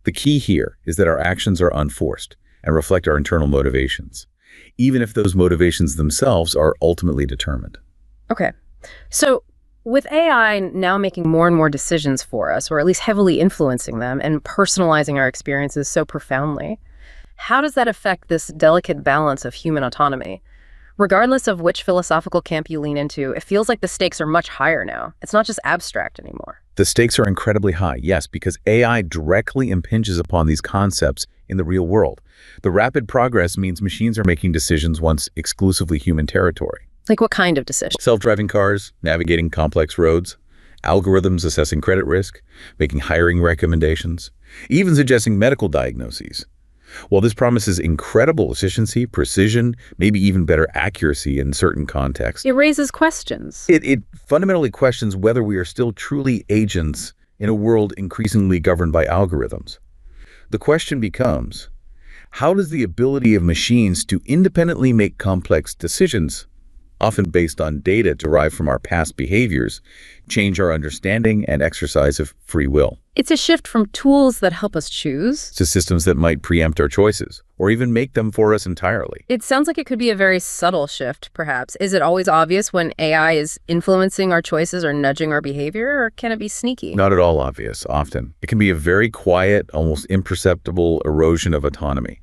The key here is that our actions are unforced and reflect our internal motivations, even if those motivations themselves are ultimately determined. Okay. So with AI now making more and more decisions for us, or at least heavily influencing them and personalizing our experiences so profoundly, how does that affect this delicate balance of human autonomy? Regardless of which philosophical camp you lean into, it feels like the stakes are much higher now. It's not just abstract anymore. The stakes are incredibly high, yes, because AI directly impinges upon these concepts in the real world. The rapid progress means machines are making decisions once exclusively human territory. Like what kind of decision? Self-driving cars, navigating complex roads, algorithms assessing credit risk, making hiring recommendations, even suggesting medical diagnoses. While this promises incredible efficiency, precision, maybe even better accuracy in certain contexts, It raises questions. it fundamentally questions whether we are still truly agents in a world increasingly governed by algorithms. The question becomes, how does the ability of machines to independently make complex decisions, often based on data derived from our past behaviors, change our understanding and exercise of free will? It's a shift from tools that help us choose. To systems that might preempt our choices, or even make them for us entirely. It sounds like it could be a very subtle shift, perhaps. Is it always obvious when AI is influencing our choices or nudging our behavior, or can it be sneaky? Not at all obvious, often. It can be a very quiet, almost imperceptible erosion of autonomy.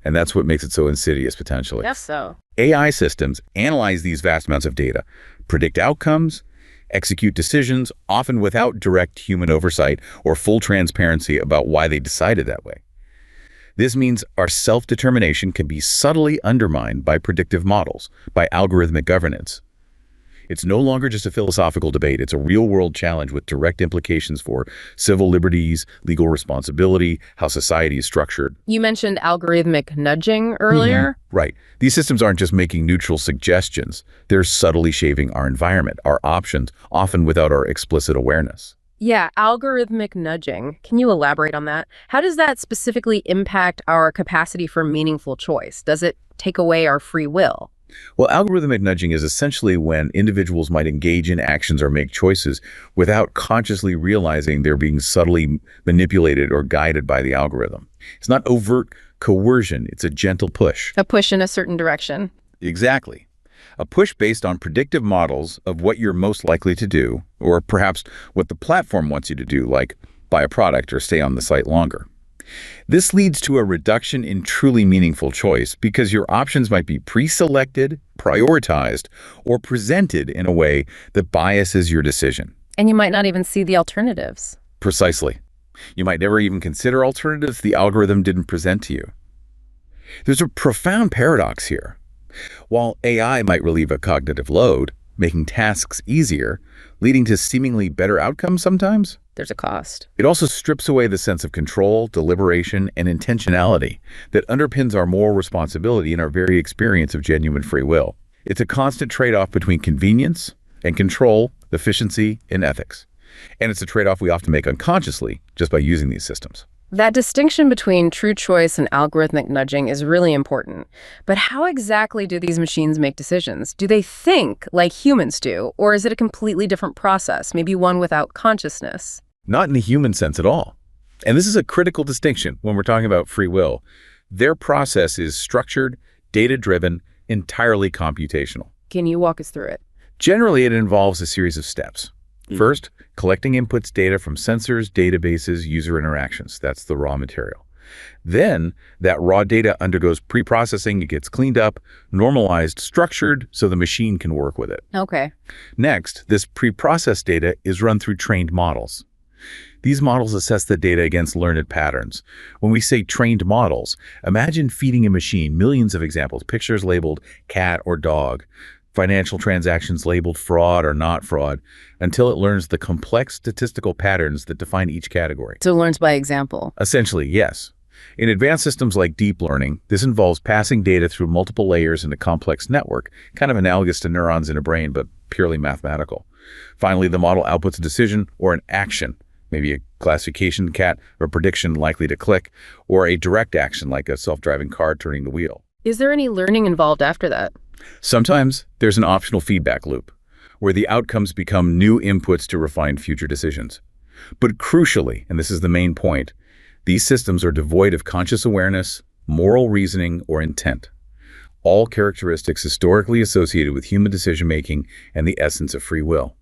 And that's what makes it so insidious, potentially. Yes, so. AI systems analyze these vast amounts of data, predict outcomes, execute decisions, often without direct human oversight or full transparency about why they decided that way. This means our self-determination can be subtly undermined by predictive models, by algorithmic governance. It's no longer just a philosophical debate. It's a real-world challenge with direct implications for civil liberties, legal responsibility, how society is structured. You mentioned algorithmic nudging earlier. Right. These systems aren't just making neutral suggestions. They're subtly shaping our environment, our options, often without our explicit awareness. Yeah, algorithmic nudging. Can you elaborate on that? How does that specifically impact our capacity for meaningful choice? Does it take away our free will? Well, algorithmic nudging is essentially when individuals might engage in actions or make choices without consciously realizing they're being subtly manipulated or guided by the algorithm. It's not overt coercion, it's a gentle push. A push in a certain direction. Exactly. A push based on predictive models of what you're most likely to do, or perhaps what the platform wants you to do, like buy a product or stay on the site longer. This leads to a reduction in truly meaningful choice because your options might be pre-selected, prioritized, or presented in a way that biases your decision. And you might not even see the alternatives. Precisely. You might never even consider alternatives the algorithm didn't present to you. There's a profound paradox here. While AI might relieve a cognitive load, making tasks easier, leading to seemingly better outcomes sometimes, There's a cost. it also strips away the sense of control, deliberation, and intentionality that underpins our moral responsibility and our very experience of genuine free will. It's a constant trade-off between convenience and control, efficiency, and ethics. And it's a trade-off we often make unconsciously just by using these systems. That distinction between true choice and algorithmic nudging is really important. But how exactly do these machines make decisions? Do they think like humans do, or is it a completely different process, maybe one without consciousness? Not in a human sense at all. And this is a critical distinction when we're talking about free will. Their process is structured, data-driven, entirely computational. Can you walk us through it? Generally, it involves a series of steps. First, collecting inputs data from sensors, databases, user interactions. That's the raw material. Then, that raw data undergoes pre-processing, it gets cleaned up, normalized, structured, so the machine can work with it. Okay. Next, this pre-processed data is run through trained models. These models assess the data against learned patterns. When we say trained models, imagine feeding a machine millions of examples, pictures labeled cat or dog, financial transactions labeled fraud or not fraud, until it learns the complex statistical patterns that define each category. So it learns by example. Essentially, yes. In advanced systems like deep learning, this involves passing data through multiple layers in a complex network, kind of analogous to neurons in a brain, but purely mathematical. Finally, the model outputs a decision or an action, maybe a classification cat or prediction likely to click, or a direct action like a self-driving car turning the wheel. Is there any learning involved after that? Sometimes there's an optional feedback loop where the outcomes become new inputs to refine future decisions. But crucially, and this is the main point, these systems are devoid of conscious awareness, moral reasoning, or intent, all characteristics historically associated with human decision-making and the essence of free will.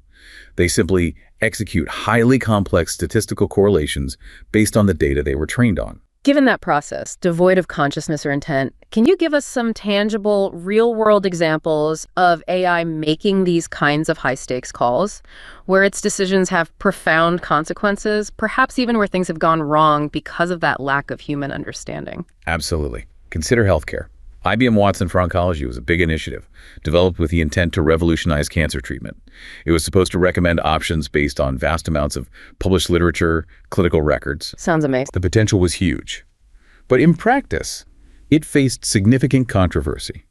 They simply execute highly complex statistical correlations based on the data they were trained on. Given that process, devoid of consciousness or intent, can you give us some tangible, real-world examples of AI making these kinds of high-stakes calls, where its decisions have profound consequences, perhaps even where things have gone wrong because of that lack of human understanding? Absolutely. Consider healthcare. IBM Watson for Oncology was a big initiative, developed with the intent to revolutionize cancer treatment. It was supposed to recommend options based on vast amounts of published literature, clinical records. Sounds amazing. The potential was huge. But in practice, it faced significant controversy.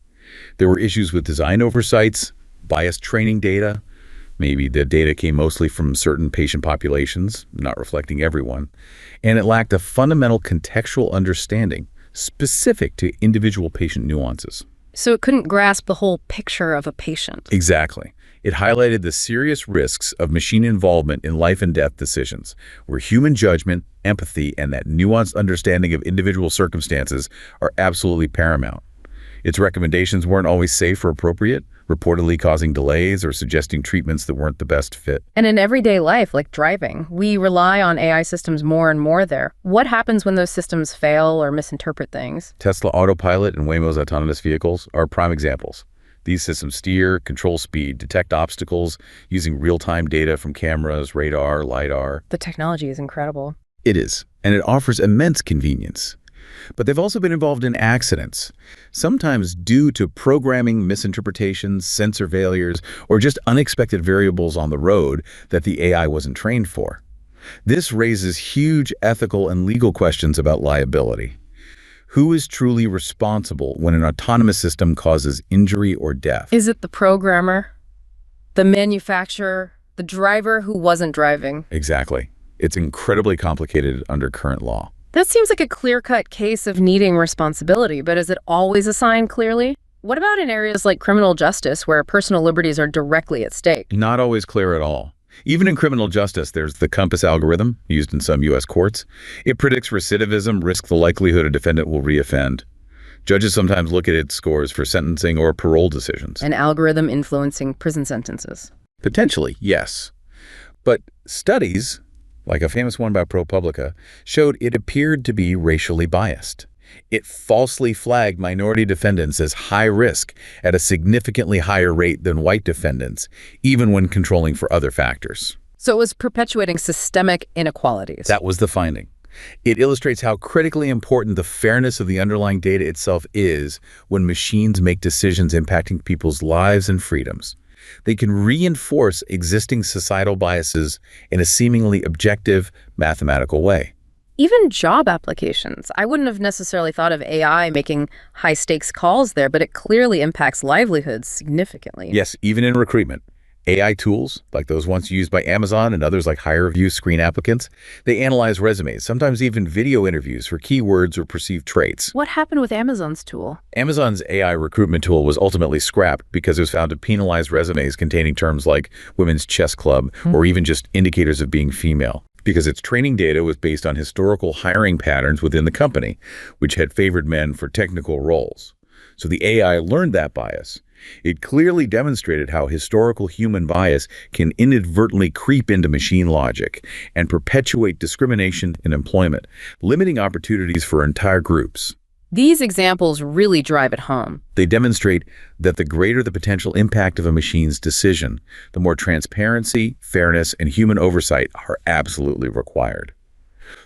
There were issues with design oversights, biased training data. Maybe the data came mostly from certain patient populations, not reflecting everyone. And it lacked a fundamental contextual understanding specific to individual patient nuances. So it couldn't grasp the whole picture of a patient. Exactly. It highlighted the serious risks of machine involvement in life and death decisions, where human judgment, empathy, and that nuanced understanding of individual circumstances are absolutely paramount. Its recommendations weren't always safe or appropriate, reportedly causing delays or suggesting treatments that weren't the best fit. And in everyday life, like driving, we rely on AI systems more and more there. What happens when those systems fail or misinterpret things? Tesla Autopilot and Waymo's autonomous vehicles are prime examples. These systems steer, control speed, detect obstacles using real-time data from cameras, radar, LiDAR. The technology is incredible. It is, and it offers immense convenience. But they've also been involved in accidents, sometimes due to programming misinterpretations, sensor failures, or just unexpected variables on the road that the AI wasn't trained for. This raises huge ethical and legal questions about liability. Who is truly responsible when an autonomous system causes injury or death? Is it the programmer, the manufacturer, the driver who wasn't driving? Exactly. It's incredibly complicated under current law. That seems like a clear-cut case of needing responsibility, but is it always assigned clearly? What about in areas like criminal justice, where personal liberties are directly at stake? Not always clear at all. Even in criminal justice, there's the Compass algorithm, used in some U.S. courts. It predicts recidivism, risks the likelihood a defendant will reoffend. Judges sometimes look at its scores for sentencing or parole decisions. An algorithm influencing prison sentences? Potentially, yes. But studies, like a famous one by ProPublica, showed it appeared to be racially biased. It falsely flagged minority defendants as high risk at a significantly higher rate than white defendants, even when controlling for other factors. So it was perpetuating systemic inequalities. That was the finding. It illustrates how critically important the fairness of the underlying data itself is when machines make decisions impacting people's lives and freedoms. They can reinforce existing societal biases in a seemingly objective, mathematical way. Even job applications. I wouldn't have necessarily thought of AI making high-stakes calls there, but it clearly impacts livelihoods significantly. Yes, even in recruitment. AI tools, like those once used by Amazon and others like HireVue screen applicants, they analyze resumes, sometimes even video interviews for keywords or perceived traits. What happened with Amazon's tool? Amazon's AI recruitment tool was ultimately scrapped because it was found to penalize resumes containing terms like women's chess club or even just indicators of being female, because its training data was based on historical hiring patterns within the company, which had favored men for technical roles. So the AI learned that bias. It clearly demonstrated how historical human bias can inadvertently creep into machine logic and perpetuate discrimination in employment, limiting opportunities for entire groups. These examples really drive it home. They demonstrate that the greater the potential impact of a machine's decision, the more transparency, fairness, and human oversight are absolutely required.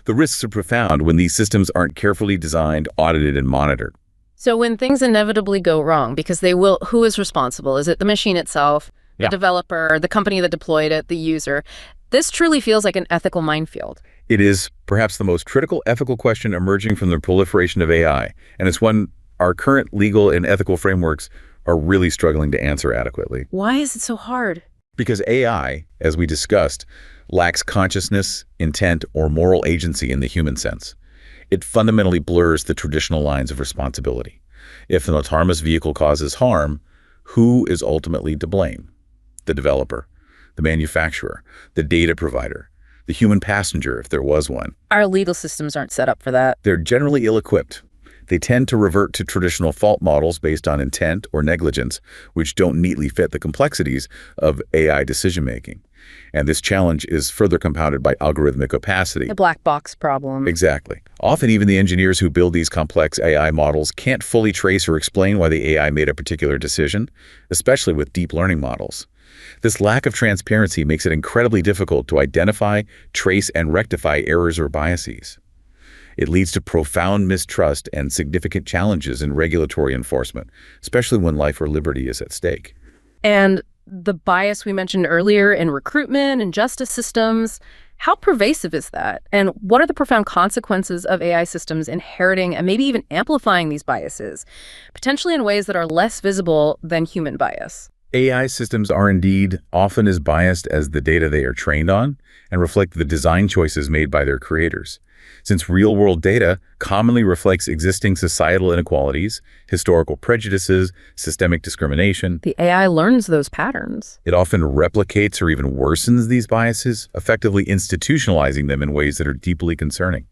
The risks are profound when these systems aren't carefully designed, audited, and monitored. So when things inevitably go wrong, because they will, who is responsible? Is it the machine itself, the developer, the company that deployed it, the user? This truly feels like an ethical minefield. It is perhaps the most critical ethical question emerging from the proliferation of AI, and it's one our current legal and ethical frameworks are really struggling to answer adequately. Why is it so hard? Because AI, as we discussed, lacks consciousness, intent, or moral agency in the human sense. It fundamentally blurs the traditional lines of responsibility. If an autonomous vehicle causes harm, who is ultimately to blame? The developer, the manufacturer, the data provider, the human passenger, if there was one. Our legal systems aren't set up for that. They're generally ill-equipped. They tend to revert to traditional fault models based on intent or negligence, which don't neatly fit the complexities of AI decision-making. And this challenge is further compounded by algorithmic opacity. The black box problem. Exactly. Often even the engineers who build these complex AI models can't fully trace or explain why the AI made a particular decision, especially with deep learning models. This lack of transparency makes it incredibly difficult to identify, trace, and rectify errors or biases. It leads to profound mistrust and significant challenges in regulatory enforcement, especially when life or liberty is at stake. And the bias we mentioned earlier in recruitment and justice systems, how pervasive is that? And what are the profound consequences of AI systems inheriting and maybe even amplifying these biases, potentially in ways that are less visible than human bias? AI systems are indeed often as biased as the data they are trained on and reflect the design choices made by their creators. Since real-world data commonly reflects existing societal inequalities, historical prejudices, systemic discrimination, The AI learns those patterns. it often replicates or even worsens these biases, effectively institutionalizing them in ways that are deeply concerning.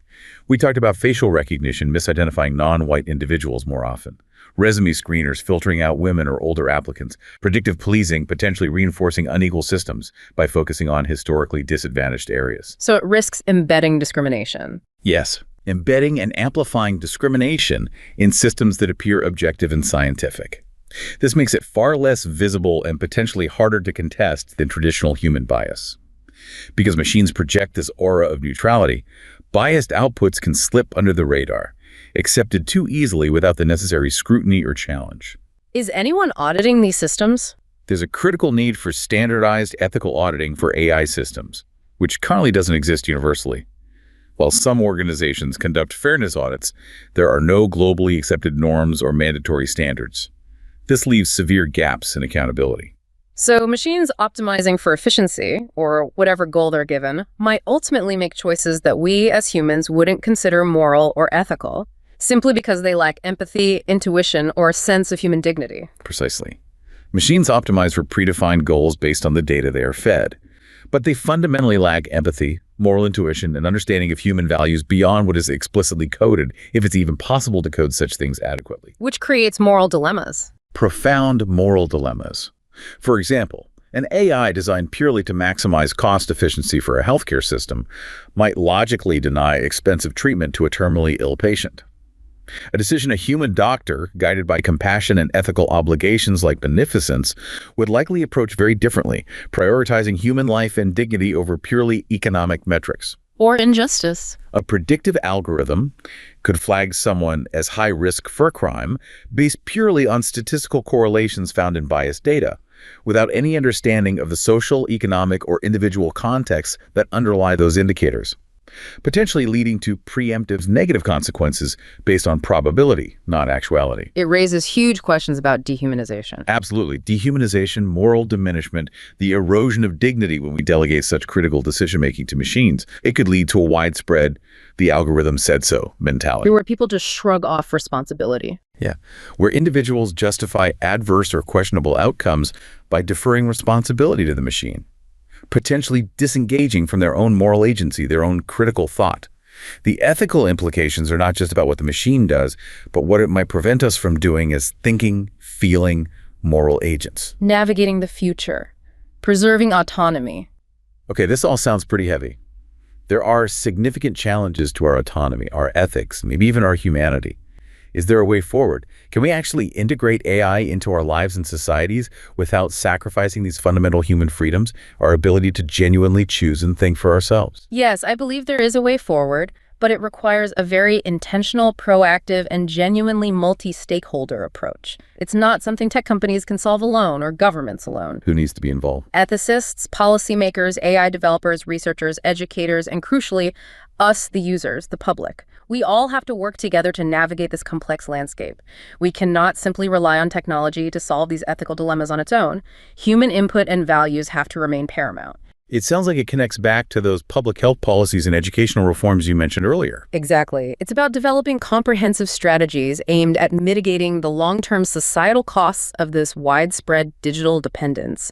We talked about facial recognition misidentifying non-white individuals more often, resume screeners filtering out women or older applicants, predictive policing potentially reinforcing unequal systems by focusing on historically disadvantaged areas. So it risks embedding discrimination. Yes, embedding and amplifying discrimination in systems that appear objective and scientific. This makes it far less visible and potentially harder to contest than traditional human bias. Because machines project this aura of neutrality, biased outputs can slip under the radar, accepted too easily without the necessary scrutiny or challenge. Is anyone auditing these systems? There's a critical need for standardized ethical auditing for AI systems, which currently doesn't exist universally. While some organizations conduct fairness audits, there are no globally accepted norms or mandatory standards. This leaves severe gaps in accountability. So machines optimizing for efficiency, or whatever goal they're given, might ultimately make choices that we as humans wouldn't consider moral or ethical, simply because they lack empathy, intuition, or a sense of human dignity. Precisely. Machines optimize for predefined goals based on the data they are fed, but they fundamentally lack empathy, moral intuition, and understanding of human values beyond what is explicitly coded, if it's even possible to code such things adequately. Which creates moral dilemmas. Profound moral dilemmas. For example, an AI designed purely to maximize cost efficiency for a healthcare system might logically deny expensive treatment to a terminally ill patient. A decision a human doctor, guided by compassion and ethical obligations like beneficence, would likely approach very differently, prioritizing human life and dignity over purely economic metrics. Or injustice. A predictive algorithm could flag someone as high risk for a crime based purely on statistical correlations found in biased data, without any understanding of the social, economic, or individual contexts that underlie those indicators, potentially leading to preemptive negative consequences based on probability, not actuality. It raises huge questions about dehumanization. Absolutely. Dehumanization, moral diminishment, the erosion of dignity when we delegate such critical decision-making to machines. It could lead to a widespread, the algorithm said so mentality. Where people just shrug off responsibility. Yeah, where individuals justify adverse or questionable outcomes by deferring responsibility to the machine, potentially disengaging from their own moral agency, their own critical thought. The ethical implications are not just about what the machine does, but what it might prevent us from doing as thinking, feeling, moral agents. Navigating the future. Preserving autonomy. Okay, this all sounds pretty heavy. There are significant challenges to our autonomy, our ethics, maybe even our humanity. Is there a way forward? Can we actually integrate AI into our lives and societies without sacrificing these fundamental human freedoms, our ability to genuinely choose and think for ourselves? Yes, I believe there is a way forward, but it requires a very intentional, proactive, and genuinely multi-stakeholder approach. It's not something tech companies can solve alone or governments alone. Who needs to be involved? Ethicists, policymakers, AI developers, researchers, educators, and crucially, us, the users, the public. We all have to work together to navigate this complex landscape. We cannot simply rely on technology to solve these ethical dilemmas on its own. Human input and values have to remain paramount. It sounds like it connects back to those public health policies and educational reforms you mentioned earlier. Exactly. It's about developing comprehensive strategies aimed at mitigating the long-term societal costs of this widespread digital dependence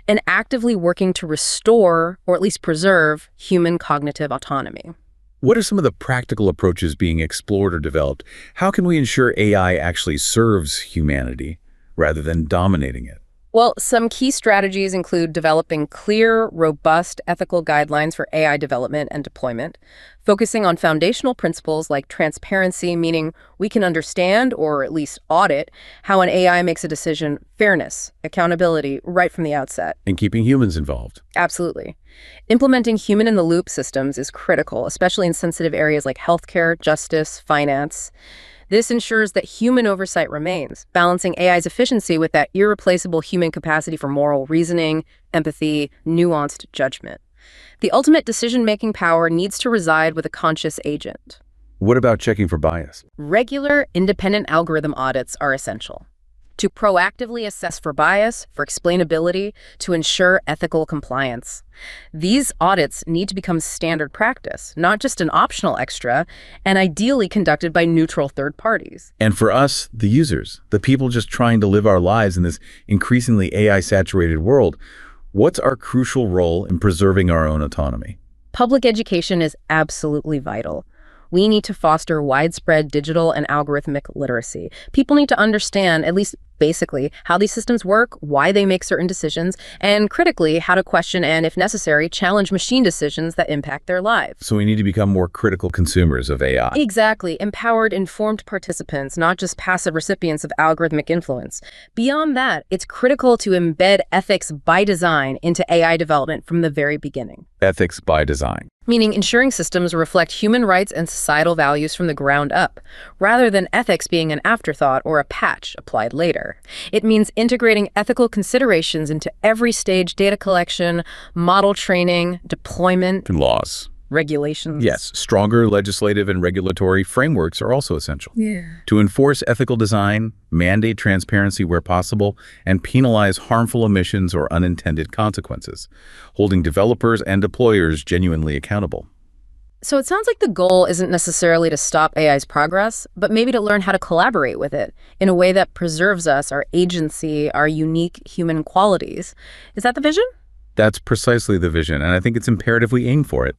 and actively working to restore, or at least preserve, human cognitive autonomy. What are some of the practical approaches being explored or developed? How can we ensure AI actually serves humanity rather than dominating it? Well, some key strategies include developing clear, robust ethical guidelines for AI development and deployment, focusing on foundational principles like transparency, meaning we can understand or at least audit how an AI makes a decision, fairness, accountability right from the outset. And keeping humans involved. Absolutely. Implementing human-in-the-loop systems is critical, especially in sensitive areas like healthcare, justice, finance. This ensures that human oversight remains, balancing AI's efficiency with that irreplaceable human capacity for moral reasoning, empathy, nuanced judgment. The ultimate decision-making power needs to reside with a conscious agent. What about checking for bias? Regular, independent algorithm audits are essential. To proactively assess for bias, for explainability, to ensure ethical compliance. These audits need to become standard practice, not just an optional extra, and ideally conducted by neutral third parties. And for us, the users, the people just trying to live our lives in this increasingly AI-saturated world, what's our crucial role in preserving our own autonomy? Public education is absolutely vital. We need to foster widespread digital and algorithmic literacy. People need to understand, at least basically, how these systems work, why they make certain decisions, and critically, how to question and, if necessary, challenge machine decisions that impact their lives. So we need to become more critical consumers of AI. Exactly. Empowered, informed participants, not just passive recipients of algorithmic influence. Beyond that, it's critical to embed ethics by design into AI development from the very beginning. Ethics by design. Meaning ensuring systems reflect human rights and societal values from the ground up, rather than ethics being an afterthought or a patch applied later. It means integrating ethical considerations into every stage: data collection, model training, deployment, And laws. regulations. Yes, stronger legislative and regulatory frameworks are also essential. Yeah. To enforce ethical design, mandate transparency where possible, and penalize harmful omissions or unintended consequences, holding developers and deployers genuinely accountable. So it sounds like the goal isn't necessarily to stop AI's progress, but maybe to learn how to collaborate with it in a way that preserves us, our agency, our unique human qualities. Is that the vision? That's precisely the vision, and I think it's imperative we aim for it.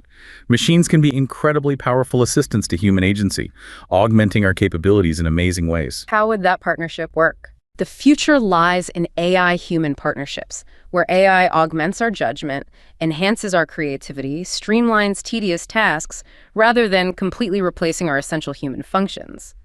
Machines can be incredibly powerful assistants to human agency, augmenting our capabilities in amazing ways. How would that partnership work? The future lies in AI-human partnerships, where AI augments our judgment, enhances our creativity, streamlines tedious tasks, rather than completely replacing our essential human functions.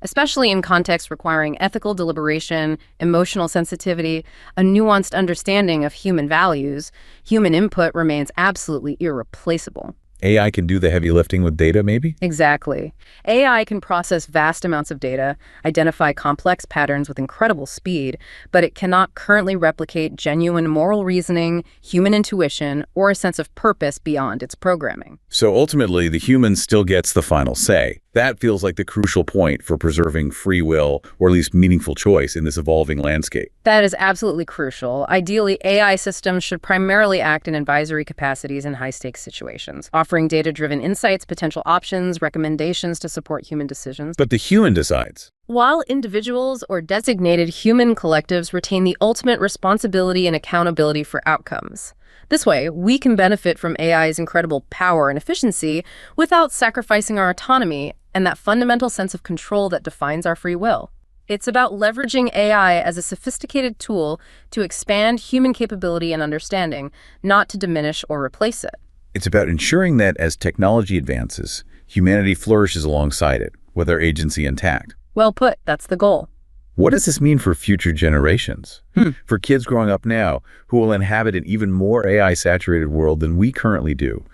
Especially in contexts requiring ethical deliberation, emotional sensitivity, a nuanced understanding of human values, human input remains absolutely irreplaceable. AI can do the heavy lifting with data, maybe? Exactly. AI can process vast amounts of data, identify complex patterns with incredible speed, but it cannot currently replicate genuine moral reasoning, human intuition, or a sense of purpose beyond its programming. So ultimately, the human still gets the final say. That feels like the crucial point for preserving free will, or at least meaningful choice in this evolving landscape. That is absolutely crucial. Ideally, AI systems should primarily act in advisory capacities in high-stakes situations, offering data-driven insights, potential options, recommendations to support human decisions. But the human decides. While individuals or designated human collectives retain the ultimate responsibility and accountability for outcomes. This way, we can benefit from AI's incredible power and efficiency without sacrificing our autonomy and that fundamental sense of control that defines our free will. It's about leveraging AI as a sophisticated tool to expand human capability and understanding, not to diminish or replace it. It's about ensuring that as technology advances, humanity flourishes alongside it, with our agency intact. Well put, that's the goal. What does this mean for future generations? For kids growing up now who will inhabit an even more AI-saturated world than we currently do?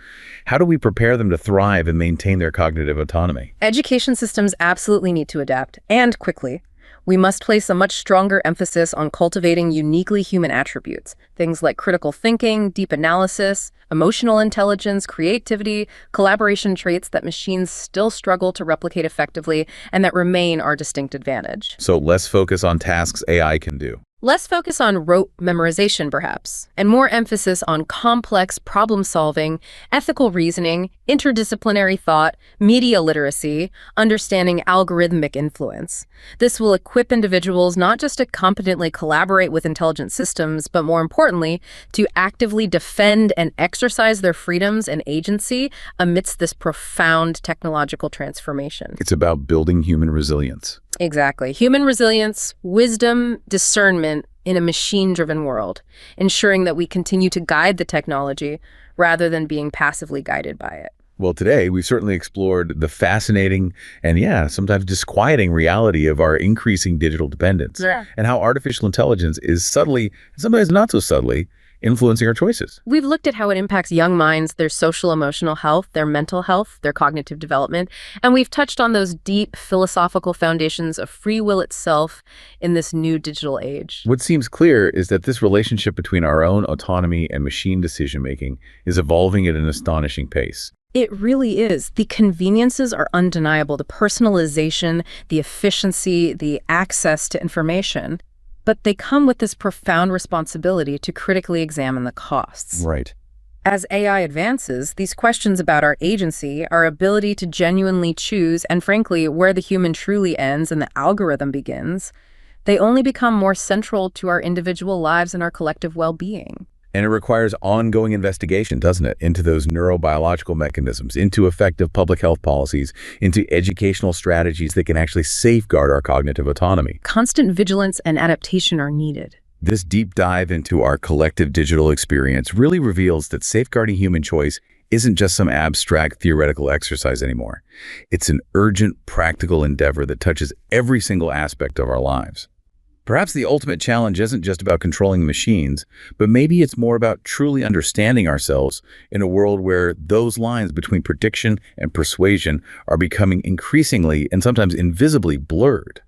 How do we prepare them to thrive and maintain their cognitive autonomy? Education systems absolutely need to adapt, and quickly. We must place a much stronger emphasis on cultivating uniquely human attributes, things like critical thinking, deep analysis, emotional intelligence, creativity, collaboration traits that machines still struggle to replicate effectively and that remain our distinct advantage. So less focus on tasks AI can do. Less focus on rote memorization, perhaps, and more emphasis on complex problem-solving, ethical reasoning, interdisciplinary thought, media literacy, understanding algorithmic influence. This will equip individuals not just to competently collaborate with intelligent systems, but more importantly, to actively defend and exercise their freedoms and agency amidst this profound technological transformation. It's about building human resilience. Exactly. Human resilience, wisdom, discernment in a machine-driven world, ensuring that we continue to guide the technology rather than being passively guided by it. Well, today we've certainly explored the fascinating and, sometimes disquieting reality of our increasing digital dependence and how artificial intelligence is subtly, and sometimes not so subtly, influencing our choices. We've looked at how it impacts young minds, their social emotional health, their mental health, their cognitive development, and we've touched on those deep philosophical foundations of free will itself in this new digital age. What seems clear is that this relationship between our own autonomy and machine decision-making is evolving at an astonishing pace. It really is. The conveniences are undeniable, the personalization, the efficiency, the access to information. But they come with this profound responsibility to critically examine the costs. Right. As AI advances, these questions about our agency, our ability to genuinely choose, and frankly, where the human truly ends and the algorithm begins, they only become more central to our individual lives and our collective well-being. And it requires ongoing investigation, doesn't it, into those neurobiological mechanisms, into effective public health policies, into educational strategies that can actually safeguard our cognitive autonomy. Constant vigilance and adaptation are needed. This deep dive into our collective digital experience really reveals that safeguarding human choice isn't just some abstract theoretical exercise anymore. It's an urgent, practical endeavor that touches every single aspect of our lives. Perhaps the ultimate challenge isn't just about controlling machines, but maybe it's more about truly understanding ourselves in a world where those lines between prediction and persuasion are becoming increasingly and sometimes invisibly blurred.